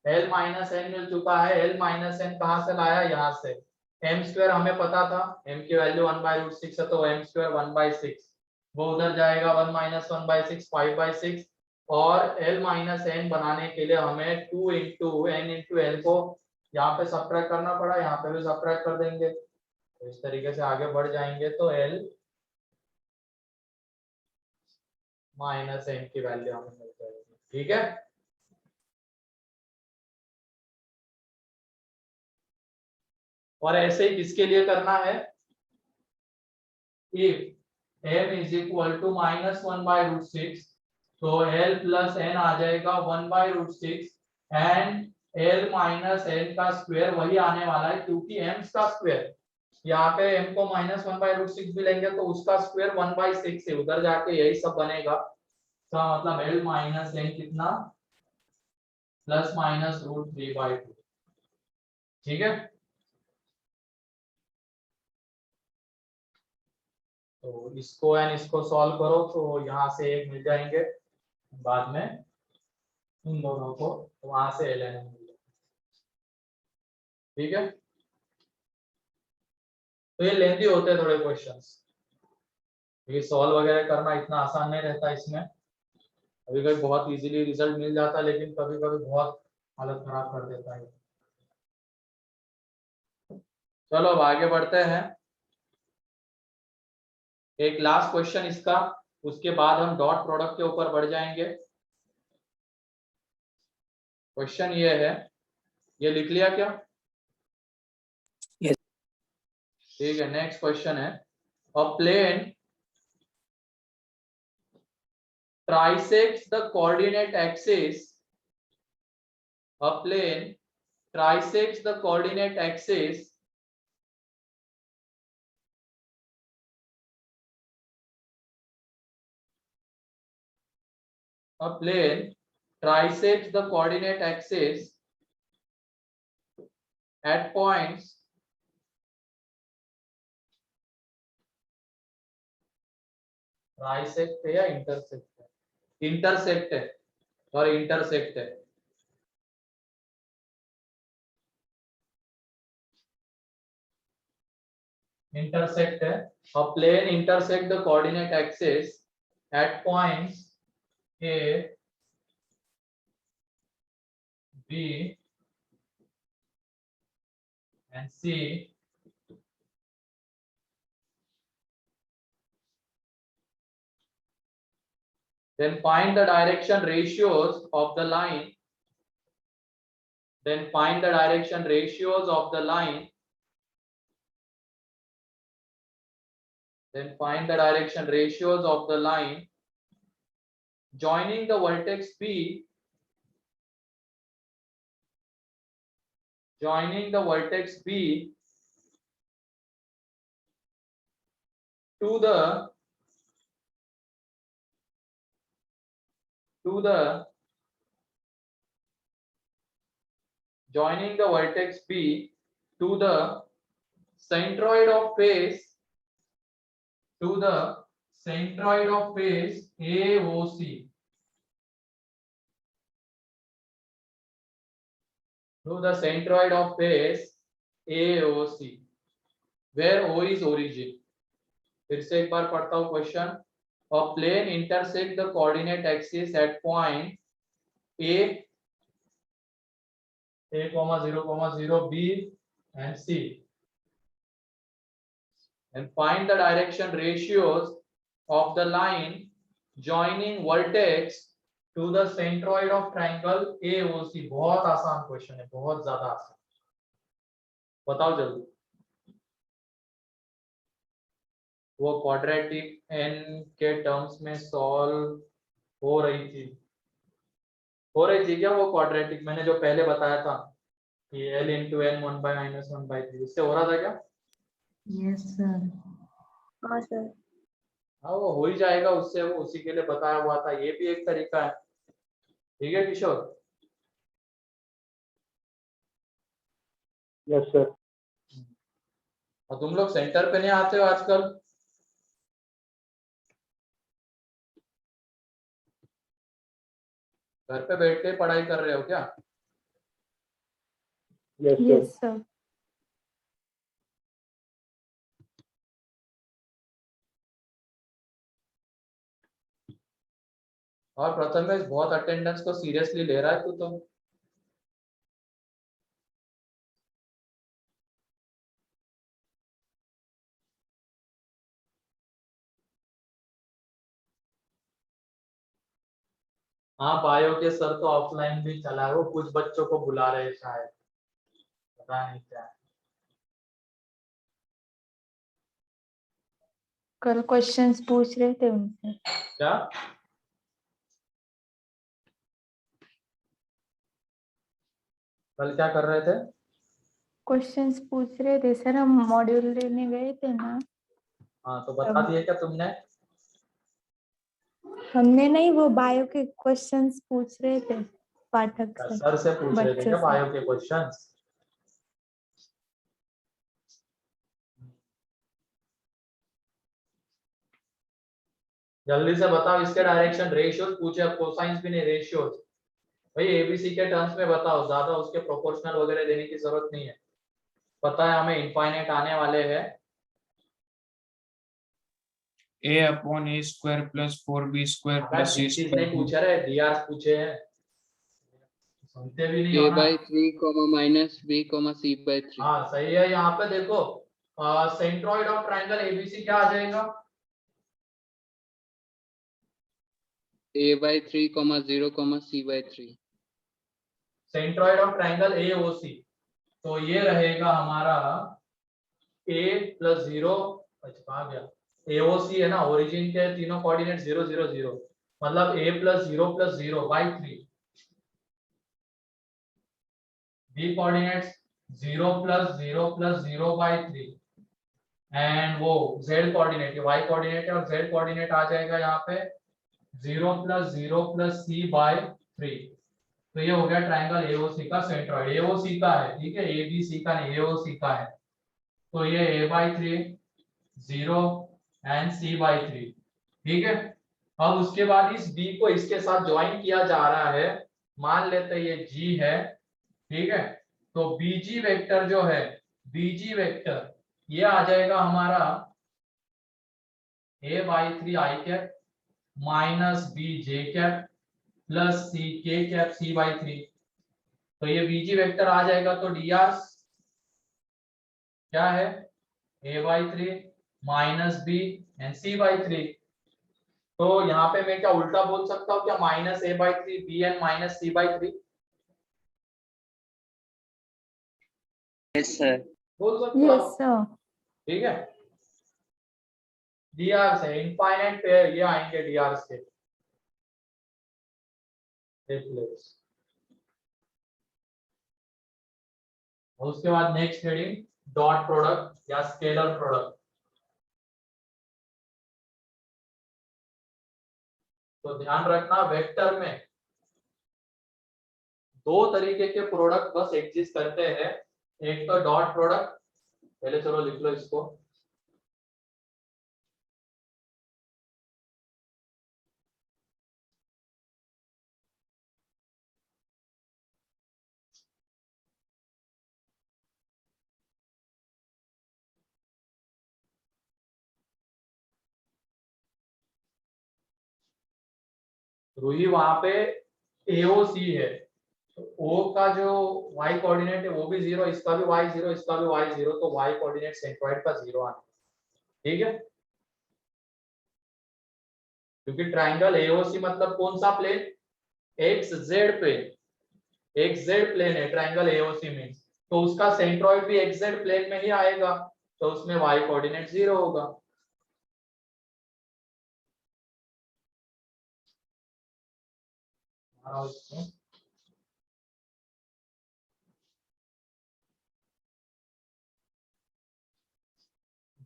S1: L-n मिल चुका है। L-n कहाँ से लाया, यहाँ से। m² हमें पता था, m की वैल्यू 1/√6 है, तो m² 1/6 वो उधर जाएगा, 1 माइनस 1/6 5/6। और L-n बनाने के लिए हमें 2 इंटू n इंटू एल को यहाँ पे सब्ट्रैक्ट करना पड़ा, यहाँ पे भी सब्ट्रैक्ट कर देंगे। तो इस तरीके से आगे बढ़ जाएंगे तो L-n की वैल्यू हमें मिल जाएगी, ठीक है। और ऐसे ही किसके लिए करना है, if m is equal to -1/√6, तो L+n आ जाएगा 1/√6 एंड L-n का स्क्वायर वही आने वाला है, क्योंकि m का स्क्वायर, यहाँ पे m को -1/√6 भी लेंगे तो उसका स्क्वायर 1/6 है, उधर जाके यही सब बनेगा। तो मतलब L-n कितना, ±√3/2, ठीक है। तो इसको एंड इसको सॉल्व करो तो यहाँ से एक मिल जाएंगे, बाद में इन दोनों को, तो वहां से ln मिल जाएगा, ठीक है। तो ये लेंथी होते हैं थोड़े क्वेश्चंस, ये सॉल्व वगैरह करना इतना आसान नहीं रहता इसमें। कभी कभी बहुत इजीली रिजल्ट मिल जाता है, लेकिन कभी कभी बहुत हालत खराब कर देता है। चलो अब आगे बढ़ते हैं, एक लास्ट क्वेश्चन इसका, उसके बाद हम डॉट प्रोडक्ट के ऊपर बढ़ जाएंगे। क्वेश्चन ये है, ये लिख लिया क्या,
S4: Yes.
S1: ठीक है। नेक्स्ट क्वेश्चन है, अ plane trisects the coordinate axis, a plane trisects the coordinate axis a plane trisects the coordinate axis at points trisect है या इंटरसेक्ट है? इंटरसेक्ट है और इंटरसेक्ट है। इंटरसेक्ट है। A plane intersect the coordinate axis at points A, B and C then find the direction ratios of the line then find the direction ratios of the line then find the direction ratios of the line joining the vertex B joining the vertex B to the joining the vertex B to the centroid of face to the centroid of face AOC to the centroid of face AOC where O is origin। फिर से एक बार पढ़ता हूँ question. A plane intersect the coordinate axis at point A 0, B and C and find the direction ratios of the line joining vertex to the centroid of triangle AOC। बहुत आसान question है, बहुत ज्यादा आसान। बताओ जल्दी। वो क्वाड्रेटिक n के टर्म्स में सॉल्व हो रही थी क्या वो क्वाड्रेटिक? मैंने जो पहले बताया था कि L into n 1/-1/3 उससे हो रहा था क्या?
S6: Yes, sir.
S3: हाँ सर।
S1: हाँ वो हो ही जाएगा उससे, वो उसी के लिए बताया हुआ था। ये भी एक तरीका है। ठीक है किशोर?
S7: Yes sir.
S1: और तुम लोग सेंटर पे नहीं आते हो आजकल? घर पे बैठ के पढ़ाई कर रहे हो क्या?
S3: Yes sir.
S1: और प्रथमेश बहुत अटेंडेंस को सीरियसली ले रहा है तू तो। हाँ बायो के सर तो ऑफलाइन भी चला है, वो कुछ बच्चों को बुला रहे हैं शायद, पता नहीं क्या।
S3: कल क्वेश्चंस पूछ रहे थे उनसे।
S1: क्या? कल क्या कर रहे थे?
S3: क्वेश्चंस पूछ रहे थे सर, हम मॉड्यूल लेने गए थे ना।
S1: हाँ तो बता दिए क्या तुमने?
S3: हमने नहीं, वो बायो के क्वेश्चंस पूछ रहे थे पाठक सर।
S1: सर से पूछ रहे थे
S3: बच्चों
S1: क्या
S3: से।
S1: बायो के क्वेश्चंस? जल्दी से बताओ इसके डायरेक्शन रेशियोज पूछे, अब कोसाइंस भी नहीं, रेशियोज। भाई एबीसी के टर्म्स में बताओ, ज्यादा उसके प्रोपोर्शनल वगैरह देने की जरूरत नहीं है। पता है हमें इनफाइनाइट आने वाले हैं।
S5: a/a² + 4b² + c²
S1: नहीं पूछ रहे, डीआर पूछे हैं। सुनते भी नहीं हो ना।
S2: A/3, -b, c/3।
S1: हाँ सही है। यहाँ पे देखो सेंट्रॉइड ऑफ ट्राइंगल एबीसी क्या आ जाएगा?
S2: A/3, 0, c/3।
S1: Centroid of triangle AOC, तो ये रहेगा हमारा a + 0। अच्छा कहाँ गया? एओसी है ना, ओरिजिन के तीनों कोऑर्डिनेट 0 0 0, मतलब a + 0 + 0/3। b कोऑर्डिनेट्स 0 + 0 + 0/3 एंड वो z कोऑर्डिनेट, y कोऑर्डिनेट है और z कोऑर्डिनेट आ जाएगा यहाँ पे 0 + 0 + c/3। तो ये हो गया ट्रायंगल एओसी का सेंट्रॉइड। एओसी का है, ठीक है, एबीसी का नहीं, एओसी का है। तो ये a/3 0 एंड c/3 ठीक है। अब उसके बाद इस b को इसके साथ ज्वाइन किया जा रहा है, मान लेते हैं ये g है, ठीक है। तो बीजी वेक्टर जो है, बीजी वेक्टर ये आ जाएगा हमारा a/3 i cap minus b j cap plus c k cap c/3। तो ये बीजी वेक्टर आ जाएगा, तो dr क्या है a/3 minus b and c/3। तो यहाँ पे मैं क्या उल्टा बोल सकता हूँ क्या, minus a/3 b and minus c/3
S2: yes sir.
S1: बोल सकता
S3: Yes,
S1: हूँ,
S3: sir.
S1: ठीक है। dr से इनफाइनाइट पे ये आएंगे dr के रिप्लेस। और उसके बाद नेक्स्ट हेडिंग डॉट प्रोडक्ट या स्केलर प्रोडक्ट। तो ध्यान रखना वेक्टर में दो तरीके के प्रोडक्ट बस एग्जिस्ट करते हैं, एक तो डॉट प्रोडक्ट, पहले चलो लिख लो इसको, रूही वहां पे एओसी है, तो ओ का जो y कोऑर्डिनेट है वो भी 0, इसका भी y 0, इसका भी y 0, तो y कोऑर्डिनेट सेंट्रॉइड का 0 आना, ठीक है। क्योंकि ट्राइंगल एओसी मतलब कौन सा plane, X Z plane, X Z plane है ट्राइंगल एओसी मींस, तो उसका सेंट्रॉइड भी एक्स जेड प्लेन में ही आएगा, तो उसमें y कोऑर्डिनेट 0 होगा।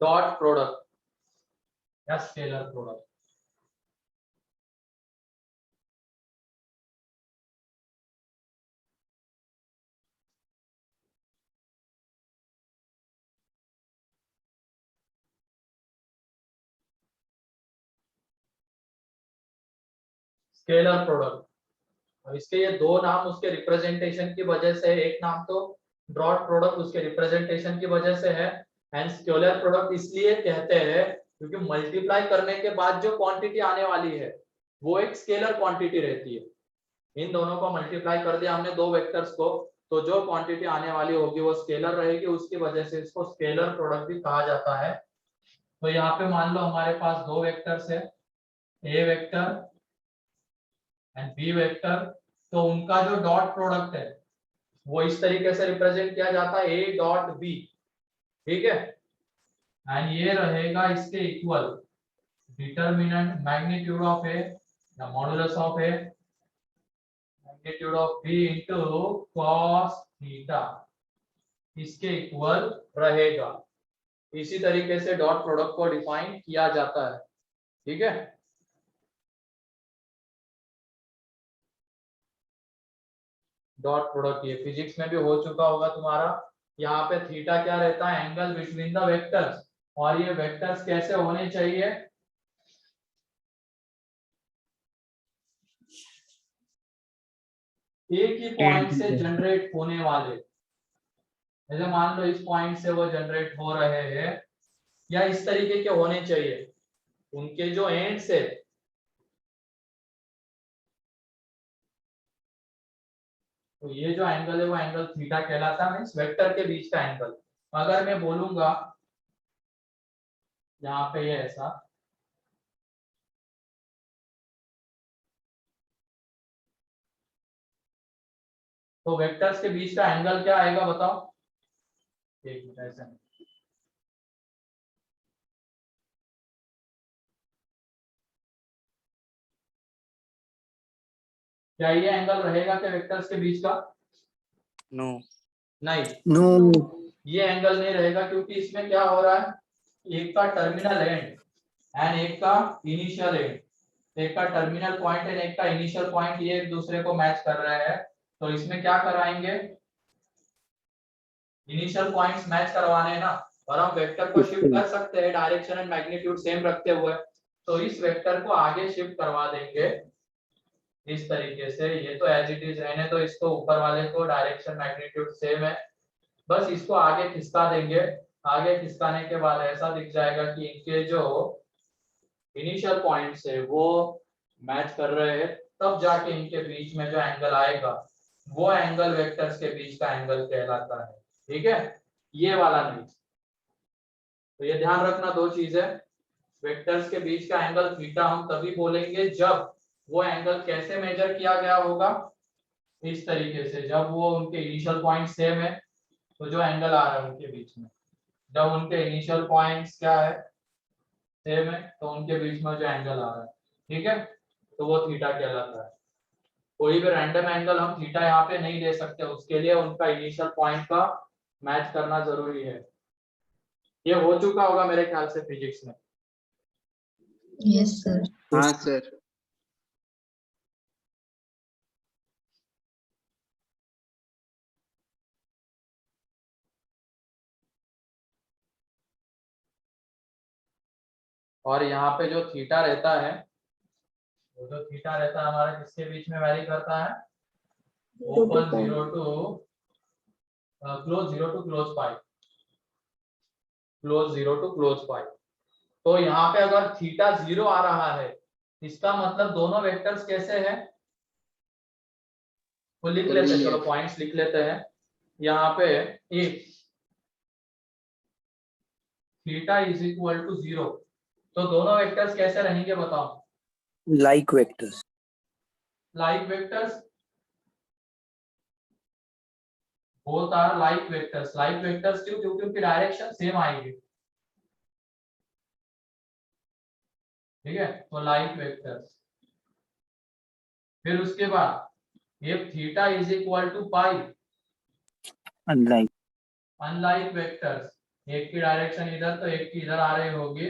S1: डॉट प्रोडक्ट या स्केलर प्रोडक्ट। स्केलर प्रोडक्ट, अब इसके ये दो नाम उसके रिप्रेजेंटेशन की वजह से, एक नाम तो डॉट प्रोडक्ट उसके रिप्रेजेंटेशन की वजह से है, एंड स्केलर प्रोडक्ट इसलिए कहते हैं क्योंकि मल्टीप्लाई करने के बाद जो क्वांटिटी आने वाली है वो एक स्केलर क्वांटिटी रहती है। इन दोनों को मल्टीप्लाई कर दिया हमने दो वेक्टर्स को, तो जो क्वांटिटी आने वाली होगी वो स्केलर रहेगी, उसकी वजह से इसको स्केलर प्रोडक्ट भी कहा जाता है। तो यहाँ पे मान लो हमारे पास दो वेक्टर्स है, ए वेक्टर एंड बी वेक्टर, तो उनका जो डॉट प्रोडक्ट है वो इस तरीके से रिप्रेजेंट किया जाता है ए डॉट बी, ठीक है। एंड ये रहेगा इसके equal determinant magnitude of A या modulus of A magnitude of B into cos theta, इसके इक्वल रहेगा। इसी तरीके से डॉट प्रोडक्ट को डिफाइन किया जाता है, ठीक है। डॉट प्रोडक्ट ये फिजिक्स में भी हो चुका होगा तुम्हारा। यहाँ पे थीटा क्या रहता है, एंगल बिटवीन द वेक्टर्स, और ये वेक्टर्स कैसे होने चाहिए, एक ही पॉइंट से जनरेट होने वाले, जैसे मान लो इस पॉइंट से वो जनरेट हो रहे हैं, या इस तरीके के होने चाहिए, उनके जो एंड से, तो ये जो एंगल है वो एंगल थीटा कहलाता है, मींस वेक्टर के बीच का एंगल। अगर मैं बोलूंगा यहाँ पे ये ऐसा, तो वेक्टर्स के बीच का एंगल क्या आएगा बताओ, एक मिनट ऐसा नहीं, क्या ये एंगल रहेगा क्या वेक्टर्स के बीच का,
S2: नो
S1: नहीं,
S4: No.
S1: ये एंगल नहीं रहेगा, क्योंकि इसमें क्या हो रहा है, एक का टर्मिनल एंड एंड एक का इनिशियल एंड, एक का टर्मिनल पॉइंट एंड एक का इनिशियल पॉइंट, ये एक दूसरे को मैच कर रहे हैं, तो इसमें क्या कराएंगे, इनिशियल पॉइंट्स मैच करवाने हैं ना, और हम वेक्टर को शिफ्ट कर सकते हैं डायरेक्शन एंड मैग्नीट्यूड सेम रखते हुए, तो इस वेक्टर को आगे शिफ्ट करवा देंगे इस तरीके से। ये तो एज इट इज रहने, तो इसको ऊपर वाले को डायरेक्शन मैग्नीट्यूड सेम है, बस इसको आगे खिसका देंगे। आगे खिसकाने के बाद ऐसा दिख जाएगा कि इनके जो इनिशियल पॉइंट्स है वो मैच कर रहे हैं, तब जाके इनके बीच में जो एंगल आएगा वो एंगल वेक्टर्स के बीच का एंगल कहलाता है। ठीक है, ये वाला नहीं। तो ये ध्यान रखना दो चीजें, वेक्टर्स के बीच का एंगल थीटा हम तभी बोलेंगे जब वो एंगल कैसे मेजर किया गया होगा, इस तरीके से, जब वो उनके इनिशियल पॉइंट सेम है तो जो एंगल आ रहा है उनके बीच में, जब उनके इनिशियल पॉइंट्स क्या है सेम है तो उनके बीच में जो एंगल आ रहा है, ठीक है, तो वो थीटा कहलाता है। कोई भी रैंडम एंगल हम थीटा यहाँ पे नहीं ले सकते, उसके लिए उनका इनिशियल पॉइंट का मैच करना जरूरी है। ये हो चुका होगा मेरे ख्याल से फिजिक्स में।
S6: Yes, sir.
S2: हाँ सर।
S1: और यहाँ पे जो थीटा रहता है, वो जो थीटा रहता है हमारा किसके बीच में वैरी करता है, open zero to close zero to close pi, close zero to close pi. तो यहाँ पे अगर थीटा 0 आ रहा है, इसका मतलब दोनों वेक्टर्स कैसे हैं, वो लिख लेते हैं, चलो पॉइंट्स लिख लेते हैं। यहाँ पे if theta is equal to 0, तो दोनों वेक्टर्स कैसे रहेंगे बताओ,
S4: like vectors.
S1: Like vectors, both are like vectors. Like vectors क्यों, क्योंकि उनकी डायरेक्शन सेम आएगी, ठीक है, तो लाइक वेक्टर्स। फिर उसके बाद if theta is equal to pi,
S4: unlike
S1: unlike vectors, एक की डायरेक्शन इधर तो एक की इधर आ रही होगी,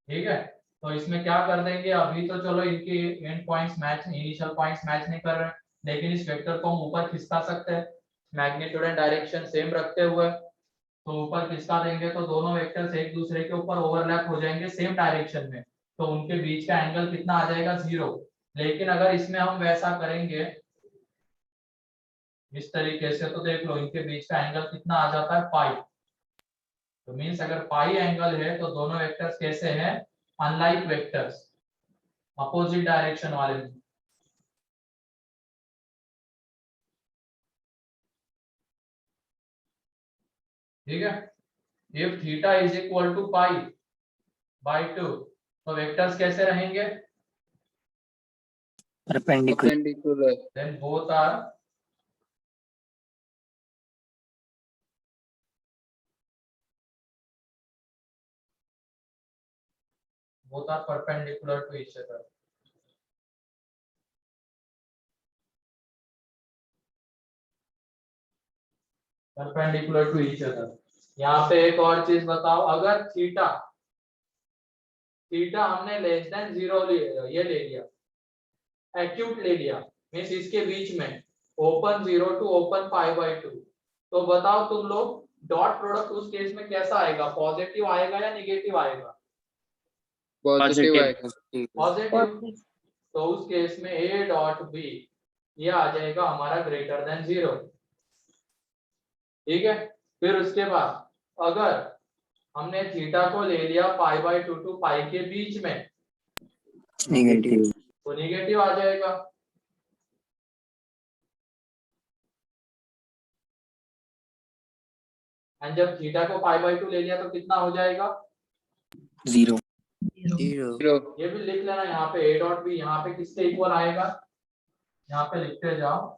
S1: ठीक है, तो इसमें क्या कर देंगे, अभी तो चलो इनके and points match, initial points match नहीं कर रहे, लेकिन इस वेक्टर को हम ऊपर खिसका सकते हैं मैग्नीट्यूड एंड डायरेक्शन सेम रखते हुए। तो ऊपर खिसका देंगे तो दोनों वेक्टर्स एक दूसरे के ऊपर ओवरलैप हो जाएंगे सेम डायरेक्शन में, तो उनके बीच का एंगल कितना आ जाएगा, 0। लेकिन अगर इसमें हम वैसा करेंगे इस तरीके से, तो देख लो इनके बीच का एंगल कितना आ जाता है, पाई। तो मींस अगर पाई एंगल है तो दोनों वेक्टर्स कैसे हैं, अनलाइक वेक्टर्स, अपोजिट डायरेक्शन वाले में। ठीक है, if theta is equal to pi by 2, तो वेक्टर्स कैसे रहेंगे,
S4: perpendicular.
S1: Then both are perpendicular to each other। Perpendicular to each other. यहाँ पे एक और चीज बताओ, अगर थीटा हमने लेस देन 0 ये ले लिया, एक्यूट ले लिया, मींस इसके बीच में open 0 to open pi by 2, तो बताओ तुम लोग डॉट प्रोडक्ट उस केस में कैसा आएगा, पॉजिटिव आएगा या निगेटिव आएगा,
S2: पॉजिटिव आएगा।
S1: पॉजिटिव। तो उस केस में a डॉट b ये आ जाएगा हमारा ग्रेटर देन 0, ठीक है। फिर उसके बाद अगर हमने थीटा को ले लिया पाई बाय 2 टू पाई के बीच में,
S4: नेगेटिव।
S1: तो निगेटिव आ जाएगा। एंड जब थीटा को पाई बाय 2 ले लिया तो कितना हो जाएगा,
S4: 0।
S1: ये भी लिख लेना यहाँ पे, a डॉट बी यहाँ पे किसके इक्वल आएगा, यहाँ पे लिखते जाओ,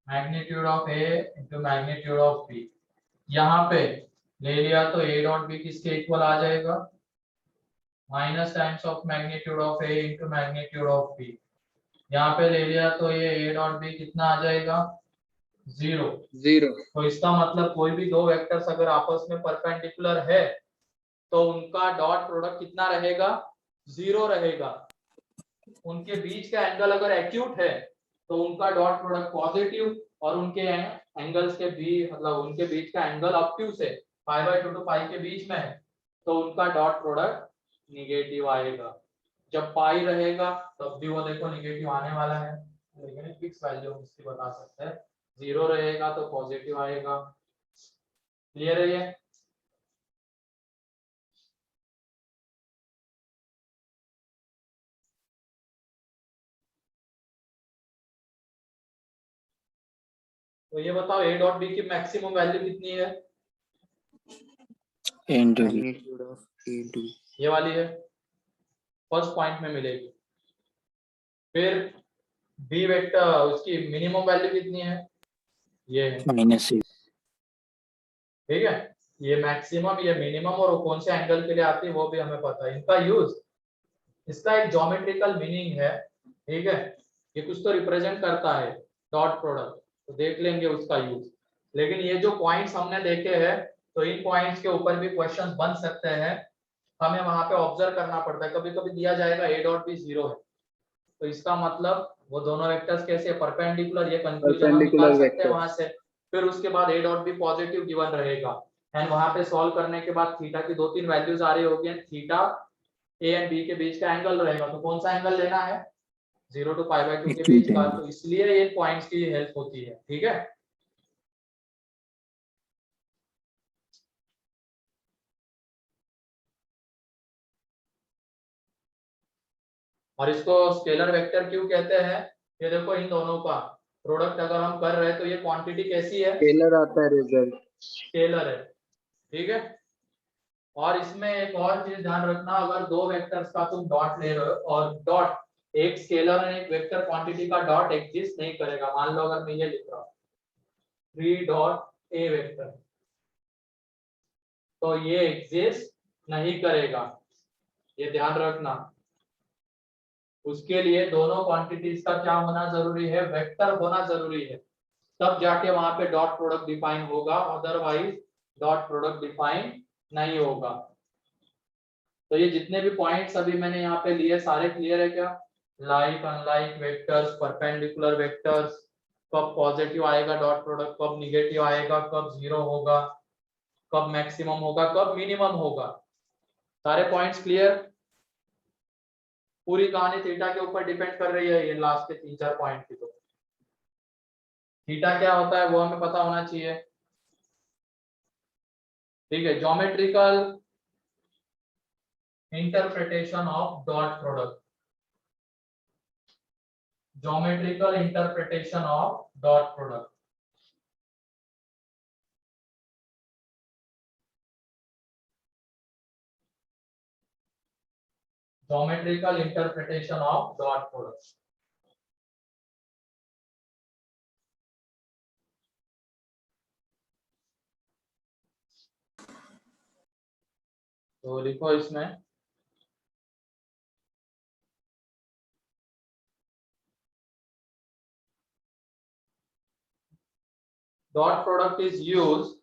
S1: magnitude of a into magnitude of b। यहाँ पे ले लिया तो a डॉट बी किसके इक्वल आ जाएगा, minus times of magnitude of a into magnitude of b। यहाँ पे ले लिया तो ये a डॉट बी कितना आ जाएगा, 0। तो इसका मतलब कोई भी दो वेक्टर्स अगर आपस में परपेंडिकुलर है तो उनका डॉट प्रोडक्ट कितना रहेगा, 0 रहेगा। उनके बीच का एंगल अगर एक्यूट है तो उनका डॉट प्रोडक्ट पॉजिटिव, और उनके एंगल्स के भी मतलब उनके बीच का एंगल ऑब्ट्यूज है π/2 to पाई के बीच में है तो उनका डॉट प्रोडक्ट निगेटिव आएगा। जब पाई रहेगा तब भी वो देखो निगेटिव आने वाला है, लेकिन फिक्स वैल्यू हम इसकी बता सकते हैं। 0 रहेगा तो पॉजिटिव आएगा। क्लियर है ये? तो ये बताओ a डॉट b की मैक्सिमम वैल्यू कितनी है?
S4: A into B.
S2: Magnitude of A into B.
S1: ये वाली है, फर्स्ट पॉइंट में मिलेगी। फिर b वेक्टर उसकी मिनिमम वैल्यू कितनी है? ये है,
S4: -6.
S1: ठीक है। ये मैक्सिमम ये मिनिमम और वो कौन से एंगल के लिए आती है वो भी हमें पता है। इनका यूज, इसका एक ज्योमेट्रिकल मीनिंग है, ठीक है। ये कुछ तो रिप्रेजेंट करता है डॉट प्रोडक्ट, तो देख लेंगे उसका यूज। लेकिन ये जो पॉइंट्स हमने देखे हैं तो इन पॉइंट्स के ऊपर भी क्वेश्चंस बन सकते हैं, हमें वहां पे ऑब्जर्व करना पड़ता है। कभी कभी दिया जाएगा a डॉट b 0 है तो इसका मतलब वो दोनों वेक्टर्स कैसे परपेंडिकुलर, ये कंक्लूजन हम निकाल सकते हैं वहां से। फिर उसके बाद a dot b positive given रहेगा एंड वहां पे सॉल्व करने के बाद थीटा की 2-3 वैल्यूज आ रही होगी and theta a and b के बीच का एंगल रहेगा। तो कौन सा एंगल लेना है? 0 to π/2 के बीच का। तो इसलिए ये पॉइंट्स की हेल्प होती है, ठीक है। और इसको स्केलर वेक्टर क्यों कहते हैं? ये देखो इन दोनों का प्रोडक्ट अगर हम कर रहे हैं तो ये क्वांटिटी कैसी है?
S2: स्केलर आता है रिजल्ट।
S1: स्केलर है, ठीक है। और इसमें एक और चीज ध्यान रखना, अगर दो वेक्टर्स का तुम डॉट ले रहे हो और डॉट एक स्केलर और एक वेक्टर क्वांटिटी का डॉट एग्जिस्ट नहीं करेगा। मान लो अगर मैं ये लिख रहा हूँ 3 डॉट ए वेक्टर, तो ये एग्जिस्ट नहीं करेगा, ये ध्यान रखना। उसके लिए दोनों क्वांटिटीज का क्या होना जरूरी है? वेक्टर होना जरूरी है, तब जाके वहां पे डॉट प्रोडक्ट डिफाइन होगा, अदरवाइज डॉट प्रोडक्ट डिफाइन नहीं होगा। तो ये जितने भी पॉइंट्स अभी मैंने यहाँ पे लिए सारे क्लियर है क्या? Like, unlike vectors, perpendicular vectors, कब पॉजिटिव आएगा डॉट प्रोडक्ट, कब निगेटिव आएगा, कब 0 होगा, कब मैक्सिमम होगा, कब मिनिमम होगा, सारे पॉइंट्स क्लियर। पूरी कहानी थीटा के ऊपर डिपेंड कर रही है, ये लास्ट के 3-4 पॉइंट की। तो थीटा क्या होता है वो हमें पता होना चाहिए, ठीक है। Geometrical interpretation of dot product, geometrical interpretation of dot product. Geometrical interpretation of dot product. तो लिखो इसमें dot product is used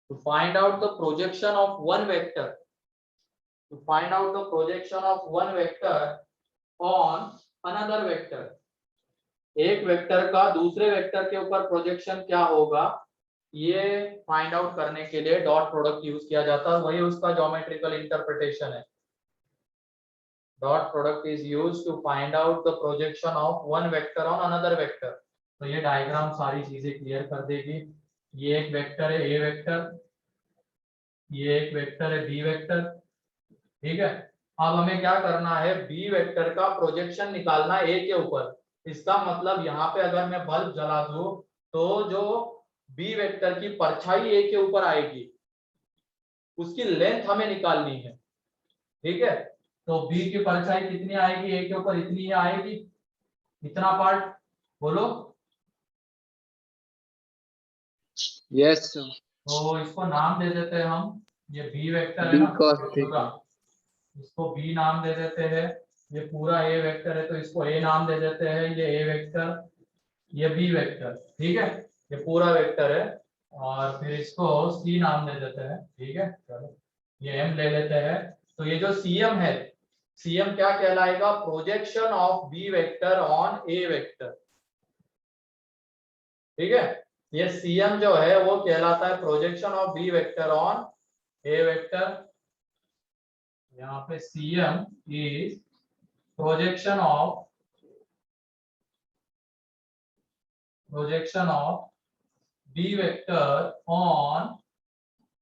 S1: to find out the projection of one vector, to find out the projection of one vector on another vector। एक vector का दूसरे vector के ऊपर projection क्या होगा ये फाइंड आउट करने के लिए डॉट प्रोडक्ट यूज किया जाता है, वही उसका ज्योमेट्रिकल इंटरप्रिटेशन है। Dot product is used to find out the projection of one vector on another vector. तो ये डायग्राम सारी चीजें क्लियर कर देगी। ये एक वेक्टर है ए वेक्टर, ये एक वेक्टर है बी वेक्टर, ठीक है। अब हमें क्या करना है? बी वेक्टर का प्रोजेक्शन निकालना ए के ऊपर। इसका मतलब यहाँ पे अगर मैं बल्ब जला दूं तो जो बी वेक्टर की परछाई ए के ऊपर आएगी उसकी लेंथ हमें निकालनी है, ठीक है। तो बी की परछाई कितनी आएगी ए के ऊपर? इतनी ही आएगी, इतना पार्ट बोलो।
S2: यस।
S1: तो इसको नाम दे देते हैं हम, ये बी वेक्टर है ना, पूरा इसको बी नाम दे देते हैं। ये पूरा ए वेक्टर है तो इसको ए नाम दे देते हैं, ये ए वेक्टर, ये बी वेक्टर, ठीक है। ये पूरा वेक्टर है और फिर इसको सी नाम दे देते हैं, ठीक है। चलो ये एम ले लेते हैं। तो ये जो सी एम है सीएम क्या कहलाएगा? Projection of B vector on A vector. ठीक है, ये सीएम जो है वो कहलाता है projection of B vector on A vector. यहाँ पे CM is projection of B vector on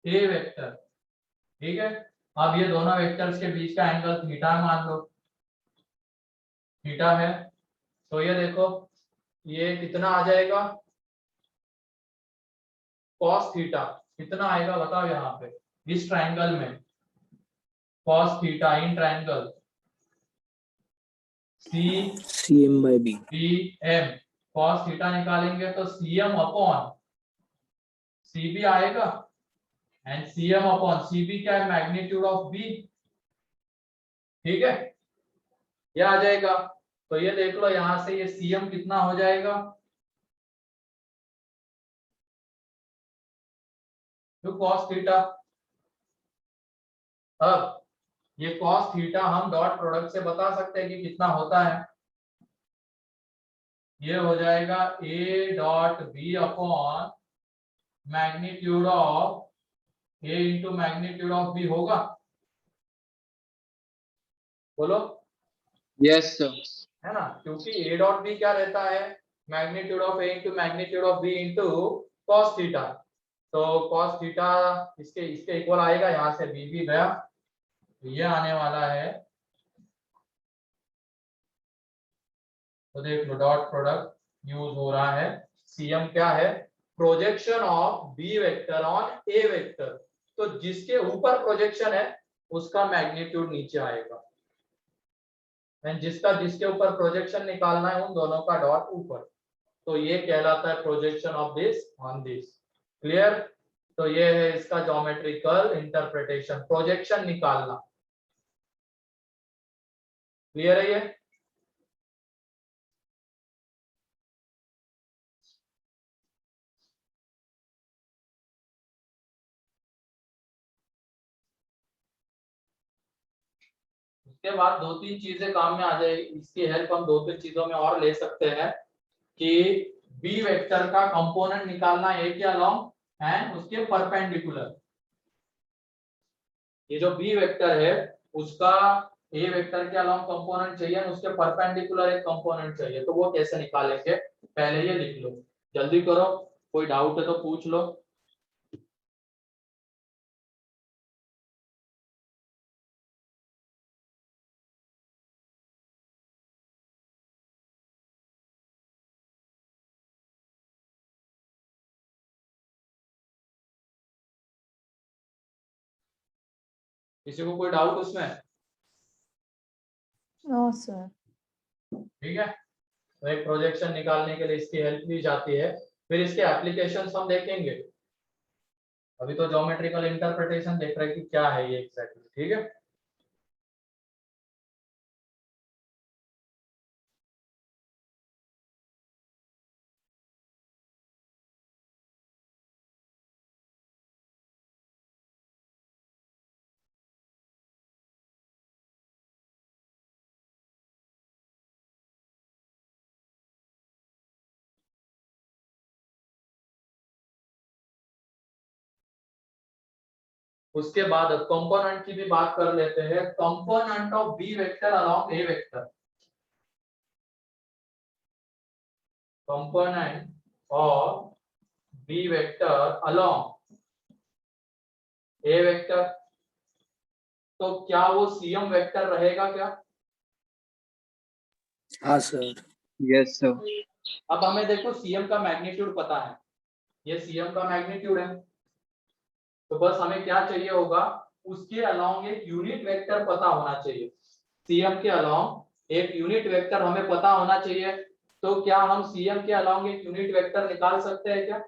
S1: A vector. ठीक है, अब ये दोनों वेक्टर्स के बीच का एंगल थीटा मान लो, थीटा है। तो ये देखो, ये कितना आ जाएगा? cos थीटा कितना आएगा बताओ? यहाँ पे इस ट्रायंगल में cos theta in triangle
S4: CM by B.
S1: CM, cos theta निकालेंगे तो CM अपॉन CB आएगा, एंड CM अपॉन CB क्या है? Magnitude of B। ठीक है, ये आ जाएगा। तो ये देख लो, यहां से ये CM कितना हो जाएगा? तो cos थीटा। अब ये cos थीटा हम डॉट प्रोडक्ट से बता सकते हैं कि कितना होता है। ये हो जाएगा A dot B upon magnitude of A into magnitude of B होगा। बोलो।
S2: Yes, sir.
S1: है ना, क्योंकि A डॉट B क्या रहता है? Magnitude of A into magnitude of B into cos theta. तो cos थीटा इसके इक्वल आएगा, यहाँ से B भी गया, तो ये आने वाला है। तो देख लो, डॉट प्रोडक्ट यूज हो रहा है। सीएम क्या है? Projection of B vector on A vector. तो जिसके ऊपर प्रोजेक्शन है उसका मैग्नीट्यूड नीचे आएगा, एंड जिसके ऊपर प्रोजेक्शन निकालना है उन दोनों का डॉट ऊपर। तो ये कहलाता है projection of this on this. Clear? तो ये है इसका ज्योमेट्रिकल इंटरप्रिटेशन, प्रोजेक्शन निकालना। क्लियर है ये? उसके बाद दो तीन चीजें काम में आ जाएगी, इसकी हेल्प हम दो तीन चीजों में और ले सकते हैं कि बी वेक्टर का कंपोनेंट निकालना ए के अलोंग एंड उसके परपेंडिकुलर। ये जो बी वेक्टर है उसका ए वेक्टर के अलोंग कंपोनेंट चाहिए, उसके परपेंडिकुलर एक कंपोनेंट चाहिए। तो वो कैसे निकालेंगे, पहले ये लिख लो, जल्दी करो, कोई डाउट है तो पूछ लो। किसी को कोई डाउट उसमें?
S3: No sir.
S1: ठीक है, तो एक प्रोजेक्शन निकालने के लिए इसकी हेल्प ली जाती है। फिर इसके एप्लीकेशंस हम देखेंगे, अभी तो ज्योमेट्रिकल इंटरप्रिटेशन देख रहे हैं कि क्या है ये एग्जैक्टली। ठीक है, उसके बाद कंपोनेंट की भी बात कर लेते हैं। Component of B vector along A vector, component of B vector along A vector, तो क्या वो सीएम वेक्टर रहेगा क्या?
S4: हाँ सर।
S2: Yes, sir.
S1: अब हमें देखो सीएम का मैग्नीट्यूड पता है, ये सीएम का मैग्नीट्यूड है, तो बस हमें क्या चाहिए होगा, उसके अलोंग एक यूनिट वेक्टर पता होना चाहिए। सीएम के अलोंग एक यूनिट वेक्टर हमें पता होना चाहिए। तो क्या हम सीएम के अलोंग एक यूनिट वेक्टर निकाल सकते हैं क्या?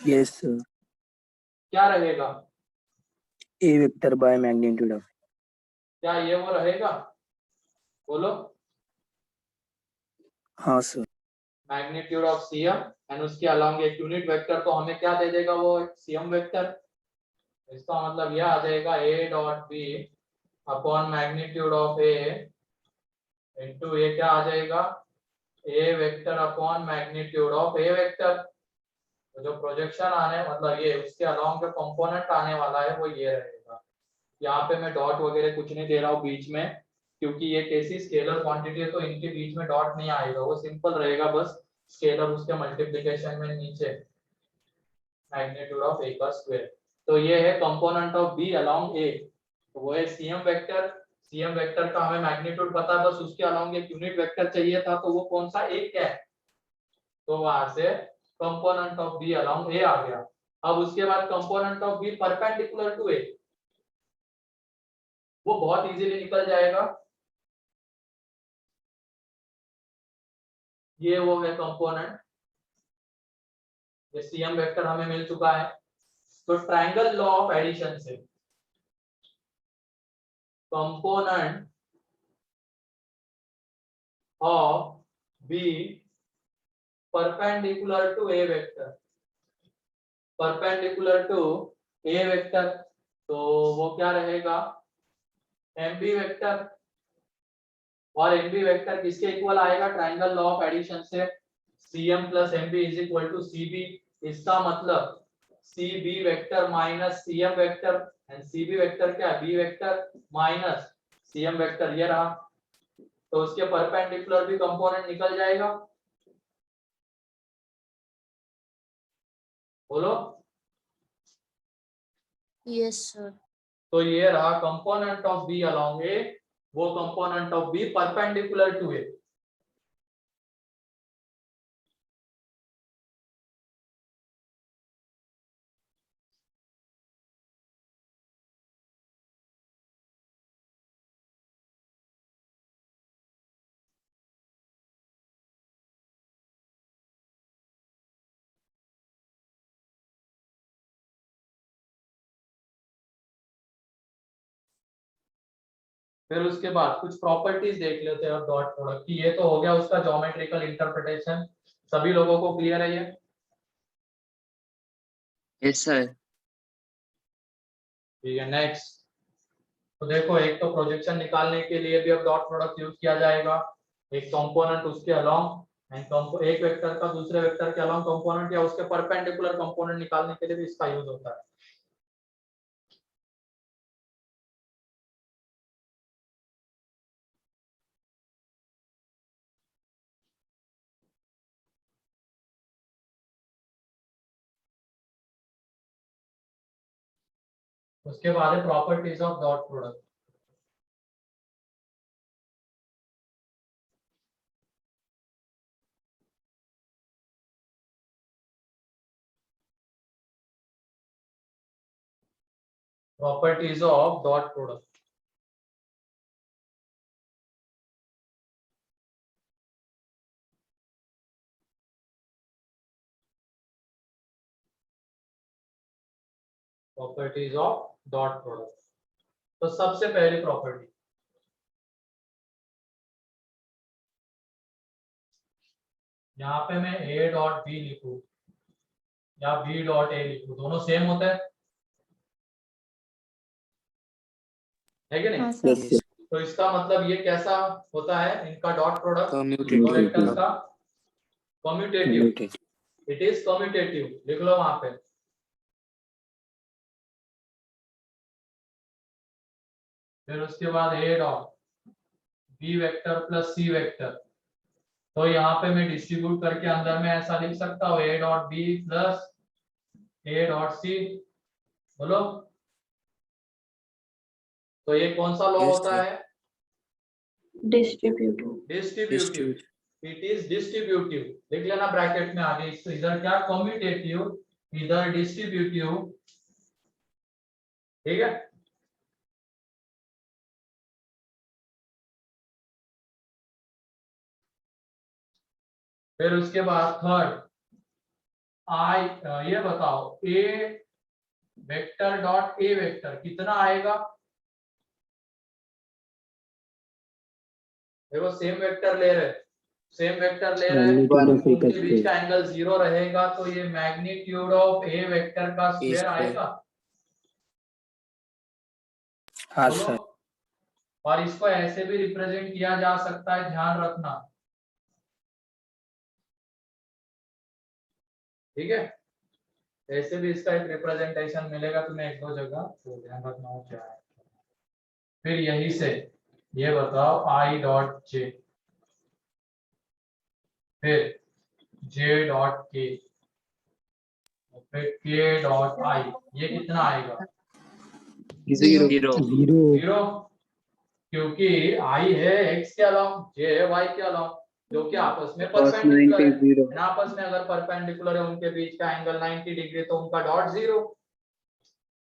S4: Yes sir.
S1: क्या रहेगा?
S4: ए वेक्टर बाय मैग्नीट्यूड ऑफ।
S1: क्या ये वो रहेगा? बोलो।
S4: हाँ sir.
S1: Magnitude of CM and उसके अलोंग एक यूनिट वेक्टर, तो हमें क्या दे देगा वो सीएम वेक्टर। इसका मतलब यह आ जाएगा A dot B upon magnitude of A into A क्या आ जाएगा, A vector upon magnitude of A vector. तो जो प्रोजेक्शन आने मतलब ये उसके अलोंग जो कंपोनेंट आने वाला है वो ये रहेगा। यहाँ पे मैं डॉट वगैरह कुछ नहीं दे रहा हूँ बीच में, क्योंकि ये कैसी स्केलर क्वांटिटी है तो इनके बीच में डॉट नहीं आएगा, वो सिंपल रहेगा बस स्केलर उसके मल्टीप्लिकेशन में नीचे मैग्नीट्यूड ऑफ ए का स्क्वायर। तो ये है कंपोनेंट ऑफ बी अलोंग ए, तो वो है सीएम वेक्टर। सीएम वेक्टर का हमें मैग्नीट्यूड पता है, बस उसके अलोंग एक यूनिट वेक्टर चाहिए था, तो वो कौन सा, एक है, तो वहां से component of B along A आ गया। अब उसके बाद component of B perpendicular to A, वो बहुत इजीली निकल जाएगा। ये वो है कंपोनेंट, ये सीएम वेक्टर हमें मिल चुका है। तो ट्रायंगल लॉ ऑफ एडिशन से component of B perpendicular to A vector, perpendicular to A vector, तो वो क्या रहेगा, एमबी वेक्टर। और एमबी वेक्टर किसके इक्वल आएगा, ट्रायंगल लॉ ऑफ एडिशन से cm plus MB is equal to cb। इसका मतलब cb vector minus cm vector, and cb vector क्या है, b vector minus cm vector, ये रहा। तो उसके परपेंडिकुलर भी कंपोनेंट निकल जाएगा, बोलो।
S6: Yes, sir.
S1: तो ये रहा component of B along A, वो component of B perpendicular to A. फिर उसके बाद कुछ प्रॉपर्टीज देख लेते हैं अब डॉट प्रोडक्ट की। ये तो हो गया उसका ज्योमेट्रिकल इंटरप्रिटेशन, सभी लोगों को क्लियर है ये?
S2: Yes, sir.
S1: ठीक है, नेक्स्ट। तो देखो एक तो प्रोजेक्शन निकालने के लिए भी अब डॉट प्रोडक्ट यूज किया जाएगा। एक कंपोनेंट उसके अलोंग एंड एक वेक्टर का दूसरे वेक्टर के अलोंग कंपोनेंट या उसके परपेंडिकुलर कंपोनेंट निकालने के लिए भी इसका यूज होता है। उसके बाद है properties of dot product. Properties of dot product. Properties of dot product. तो सबसे पहली प्रॉपर्टी, यहाँ पे मैं a डॉट b लिखूं या b डॉट a लिखूं, दोनों सेम होते हैं, है कि नहीं?
S3: हाँ
S4: Yes,
S3: सर।
S4: sir.
S1: तो इसका मतलब ये कैसा होता है, इनका डॉट प्रोडक्ट
S2: Commutative.
S1: वेक्टर्स का commutative.
S4: Commutative.
S1: It is commutative, लिख लो वहां पे। फिर उसके बाद a dot b vector plus c vector, तो यहाँ पे मैं डिस्ट्रीब्यूट करके अंदर में ऐसा लिख सकता हूँ a dot b plus a dot c, बोलो। तो ये कौन सा लॉ
S2: Yes,
S1: होता
S2: sir.
S1: है,
S3: distributive.
S1: Distributive. It is distributive, लिख लेना ब्रैकेट में आगे, इसको इधर क्या कम्यूटेटिव, इधर डिस्ट्रीब्यूटिव, ठीक है। फिर उसके बाद थर्ड ये बताओ a vector dot a vector कितना आएगा, देखो सेम वेक्टर ले रहे, सेम वेक्टर ले रहे हैं,
S4: Magnitude of A का
S1: उनके बीच का
S4: square.
S1: एंगल 0 रहेगा, तो ये मैग्नीट्यूड ऑफ a वेक्टर का स्क्वायर
S2: square.
S1: आएगा।
S4: हाँ
S1: बोलो।
S4: सर.
S1: और इसको ऐसे भी रिप्रेजेंट किया जा सकता है, ध्यान रखना, ठीक है। ऐसे भी इसका एक रिप्रेजेंटेशन मिलेगा तुम्हें एक दो जगह, तो ध्यान रखना हो क्या है। फिर यही से ये बताओ आई डॉट जे, फिर जे डॉट के, फिर के डॉट आई, ये कितना आएगा?
S2: Zero.
S4: Zero.
S1: जीरो, क्योंकि आई है एक्स के अलाउ, जे है वाई के अलाउ, जो कि आपस में
S2: Cos
S1: परपेंडिकुलर
S2: 90
S1: है।
S2: zero.
S1: And आपस में अगर परपेंडिकुलर है उनके बीच का एंगल 90 डिग्री, तो उनका डॉट जीरो।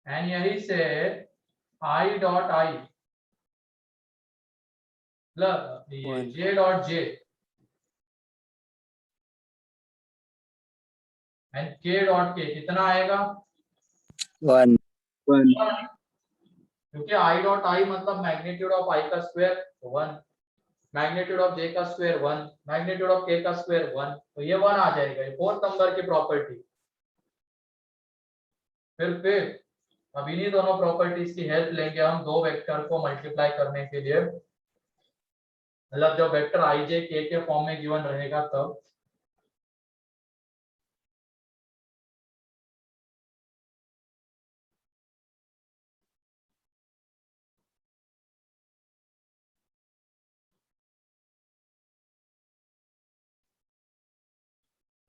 S1: एंड यही से आई डॉट आई प्लस ये
S4: One.
S1: J dot J and के डॉट के कितना आएगा?
S4: One.
S2: 1.
S1: क्योंकि आई डॉट आई मतलब मैग्नीट्यूड ऑफ आई का स्क्वायर 1, मैग्नीट्यूड ऑफ जे का स्क्वायर 1, मैग्नीट्यूड ऑफ के का स्क्वायर 1, तो ये 1 आ जाएगा, ये फोर्थ नंबर की प्रॉपर्टी। फिर अब इन्हीं दोनों प्रॉपर्टीज की हेल्प लेंगे हम दो वेक्टर को मल्टीप्लाई करने के लिए, मतलब जब वेक्टर आई जे के फॉर्म में गिवन रहेगा तब।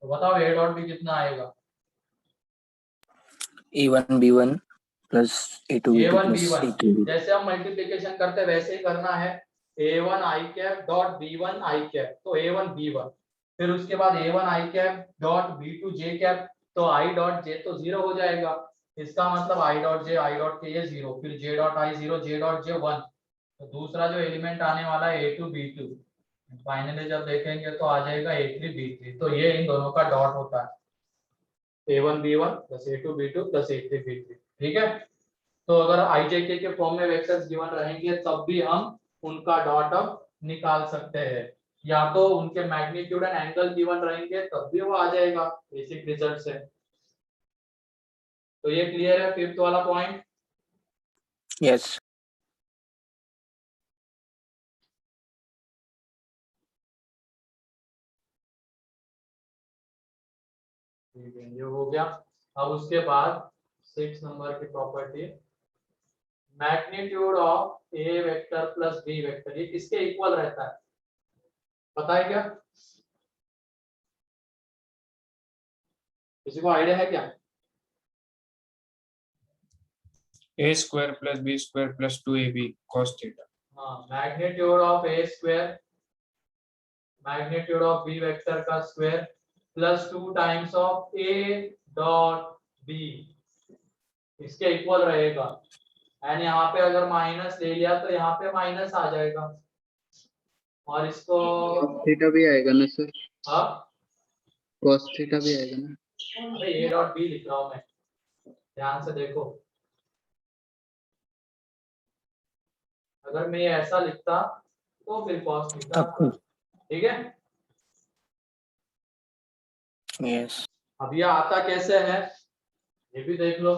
S1: तो बताओ ए डॉट भी कितना आएगा?
S4: A1 B1 plus A2 B2
S1: A1
S4: plus
S1: B1
S4: A3 B2.
S1: जैसे हम मल्टीप्लिकेशन करते वैसे ही करना है, A1 I cap dot B1 I cap, तो A1 B1, फिर उसके बाद A1 I cap dot B2 J cap, तो I डॉट J तो जीरो हो जाएगा, इसका मतलब I dot J I dot K ये जीरो, फिर J dot I zero, J dot J 1, तो दूसरा जो एलिमेंट आने वाला है A2 B2, फाइनली जब देखेंगे तो आ जाएगा A3 B3, तो ये इन दोनों का डॉट होता है A1 B1 plus A2 B2 plus A3 B3, ठीक है। तो अगर IJK के फॉर्म में वेक्टर्स गिवन रहेंगे तब भी हम उनका डॉट अब निकाल सकते हैं, या तो उनके मैग्नीट्यूड एंड एंगल गिवन रहेंगे तब भी वो आ जाएगा बेसिक रिजल्ट से। तो ये क्लियर है फिफ्थ वाला पॉइंट?
S4: Yes.
S1: ठीक है, ये हो गया। अब उसके बाद 6 नंबर की property, magnitude of A vector plus B vector, ये किसके इक्वल रहता है पता है क्या? किसी को आइडिया है क्या?
S5: A square plus B square plus 2AB cos theta.
S1: हाँ, magnitude of A square magnitude of B vector का square plus 2 times of A dot B, इसके इक्वल रहेगा। एंड यहाँ पे अगर माइनस ले लिया तो यहाँ पे माइनस आ जाएगा, और इसको
S2: Cos theta भी आएगा ना सर?
S1: हाँ,
S2: Cos theta भी आएगा ना?
S1: अरे ए डॉट बी लिख रहा हूँ मैं, ध्यान से देखो। अगर मैं ये ऐसा लिखता तो फिर cos थीटा,
S4: आपको
S1: ठीक है।
S4: yes.
S1: अब ये आता कैसे है ये भी देख लो।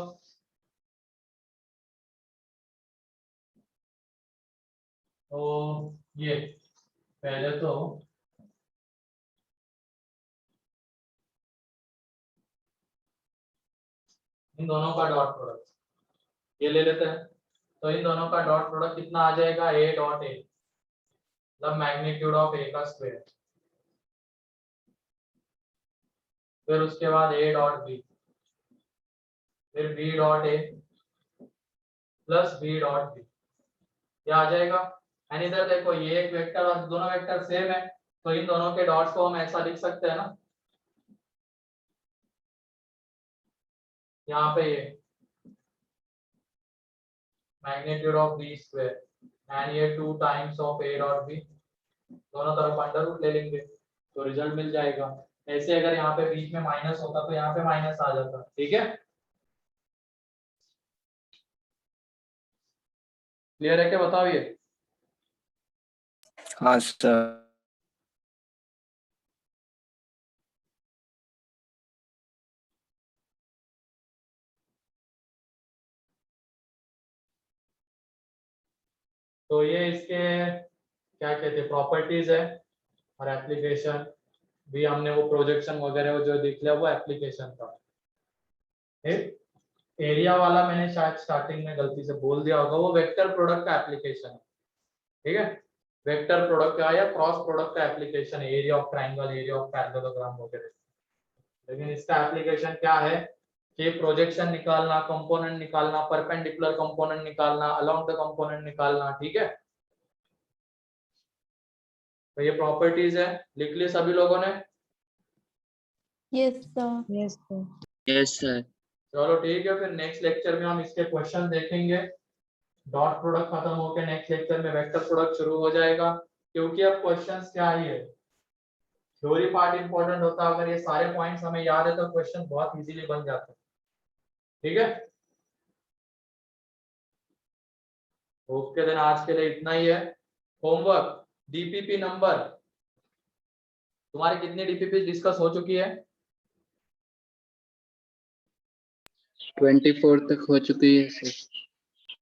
S1: तो ये पहले तो इन दोनों का डॉट प्रोडक्ट ये ले लेते हैं, तो इन दोनों का डॉट प्रोडक्ट कितना आ जाएगा? ए डॉट ए, मतलब मैग्नीट्यूड ऑफ ए का स्क्वायर, फिर उसके बाद ए डॉट बी, फिर B dot A plus B dot B, ये आ जाएगा। एंड इधर देखो ये एक वेक्टर और दोनों वेक्टर सेम है, तो इन दोनों के डॉट्स को हम ऐसा लिख सकते हैं ना, यहाँ पे ये magnitude of B square and ये 2 times of A dot B, दोनों तरफ अंडर रूट ले लेंगे तो रिजल्ट मिल जाएगा। ऐसे अगर यहाँ पे बीच में माइनस होता तो यहाँ पे माइनस आ जाता, ठीक है। क्लियर है क्या बताओ ये?
S4: हाँ सर.
S1: तो ये इसके क्या कहते हैं प्रॉपर्टीज है, और एप्लीकेशन भी हमने वो प्रोजेक्शन वगैरह जो देख लिया वो एप्लीकेशन था। एरिया वाला मैंने शायद स्टार्टिंग में गलती से बोल दिया होगा, वो वेक्टर प्रोडक्ट का एप्लीकेशन है, ठीक है। वेक्टर प्रोडक्ट का या क्रॉस प्रोडक्ट का एप्लीकेशन है, area of triangle, area of parallelogram वगैरह। लेकिन इसका एप्लीकेशन क्या है कि प्रोजेक्शन निकालना, कंपोनेंट निकालना, परपेंडिकुलर कंपोनेंट निकालना, अलोंग द कंपोनेंट निकालना, ठीक है। तो ये प्रॉपर्टीज है, लिख ली सभी लोगों ने?
S3: Yes sir.
S6: Yes, sir.
S2: Yes, sir.
S1: चलो ठीक है, फिर नेक्स्ट लेक्चर में हम इसके क्वेश्चन देखेंगे। डॉट प्रोडक्ट खत्म होकर नेक्स्ट लेक्चर में वेक्टर प्रोडक्ट शुरू हो जाएगा, क्योंकि अब क्वेश्चंस क्या ही है, थ्योरी पार्ट इंपॉर्टेंट होता है। अगर ये सारे पॉइंट्स हमें याद है तो क्वेश्चन बहुत इजीली बन जाते हैं, ठीक है। ओके देन आज के लिए इतना ही है। होमवर्क, डीपीपी नंबर, तुम्हारी कितनी डीपीपी डिस्कस हो चुकी है?
S2: 24 तक हो चुकी है सर।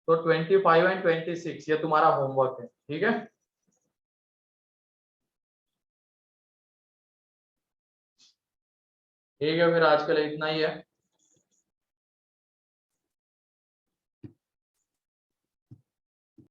S1: तो 25 एंड 26 ये तुम्हारा होमवर्क है, ठीक है। ठीक है, फिर आज के लिए इतना ही है।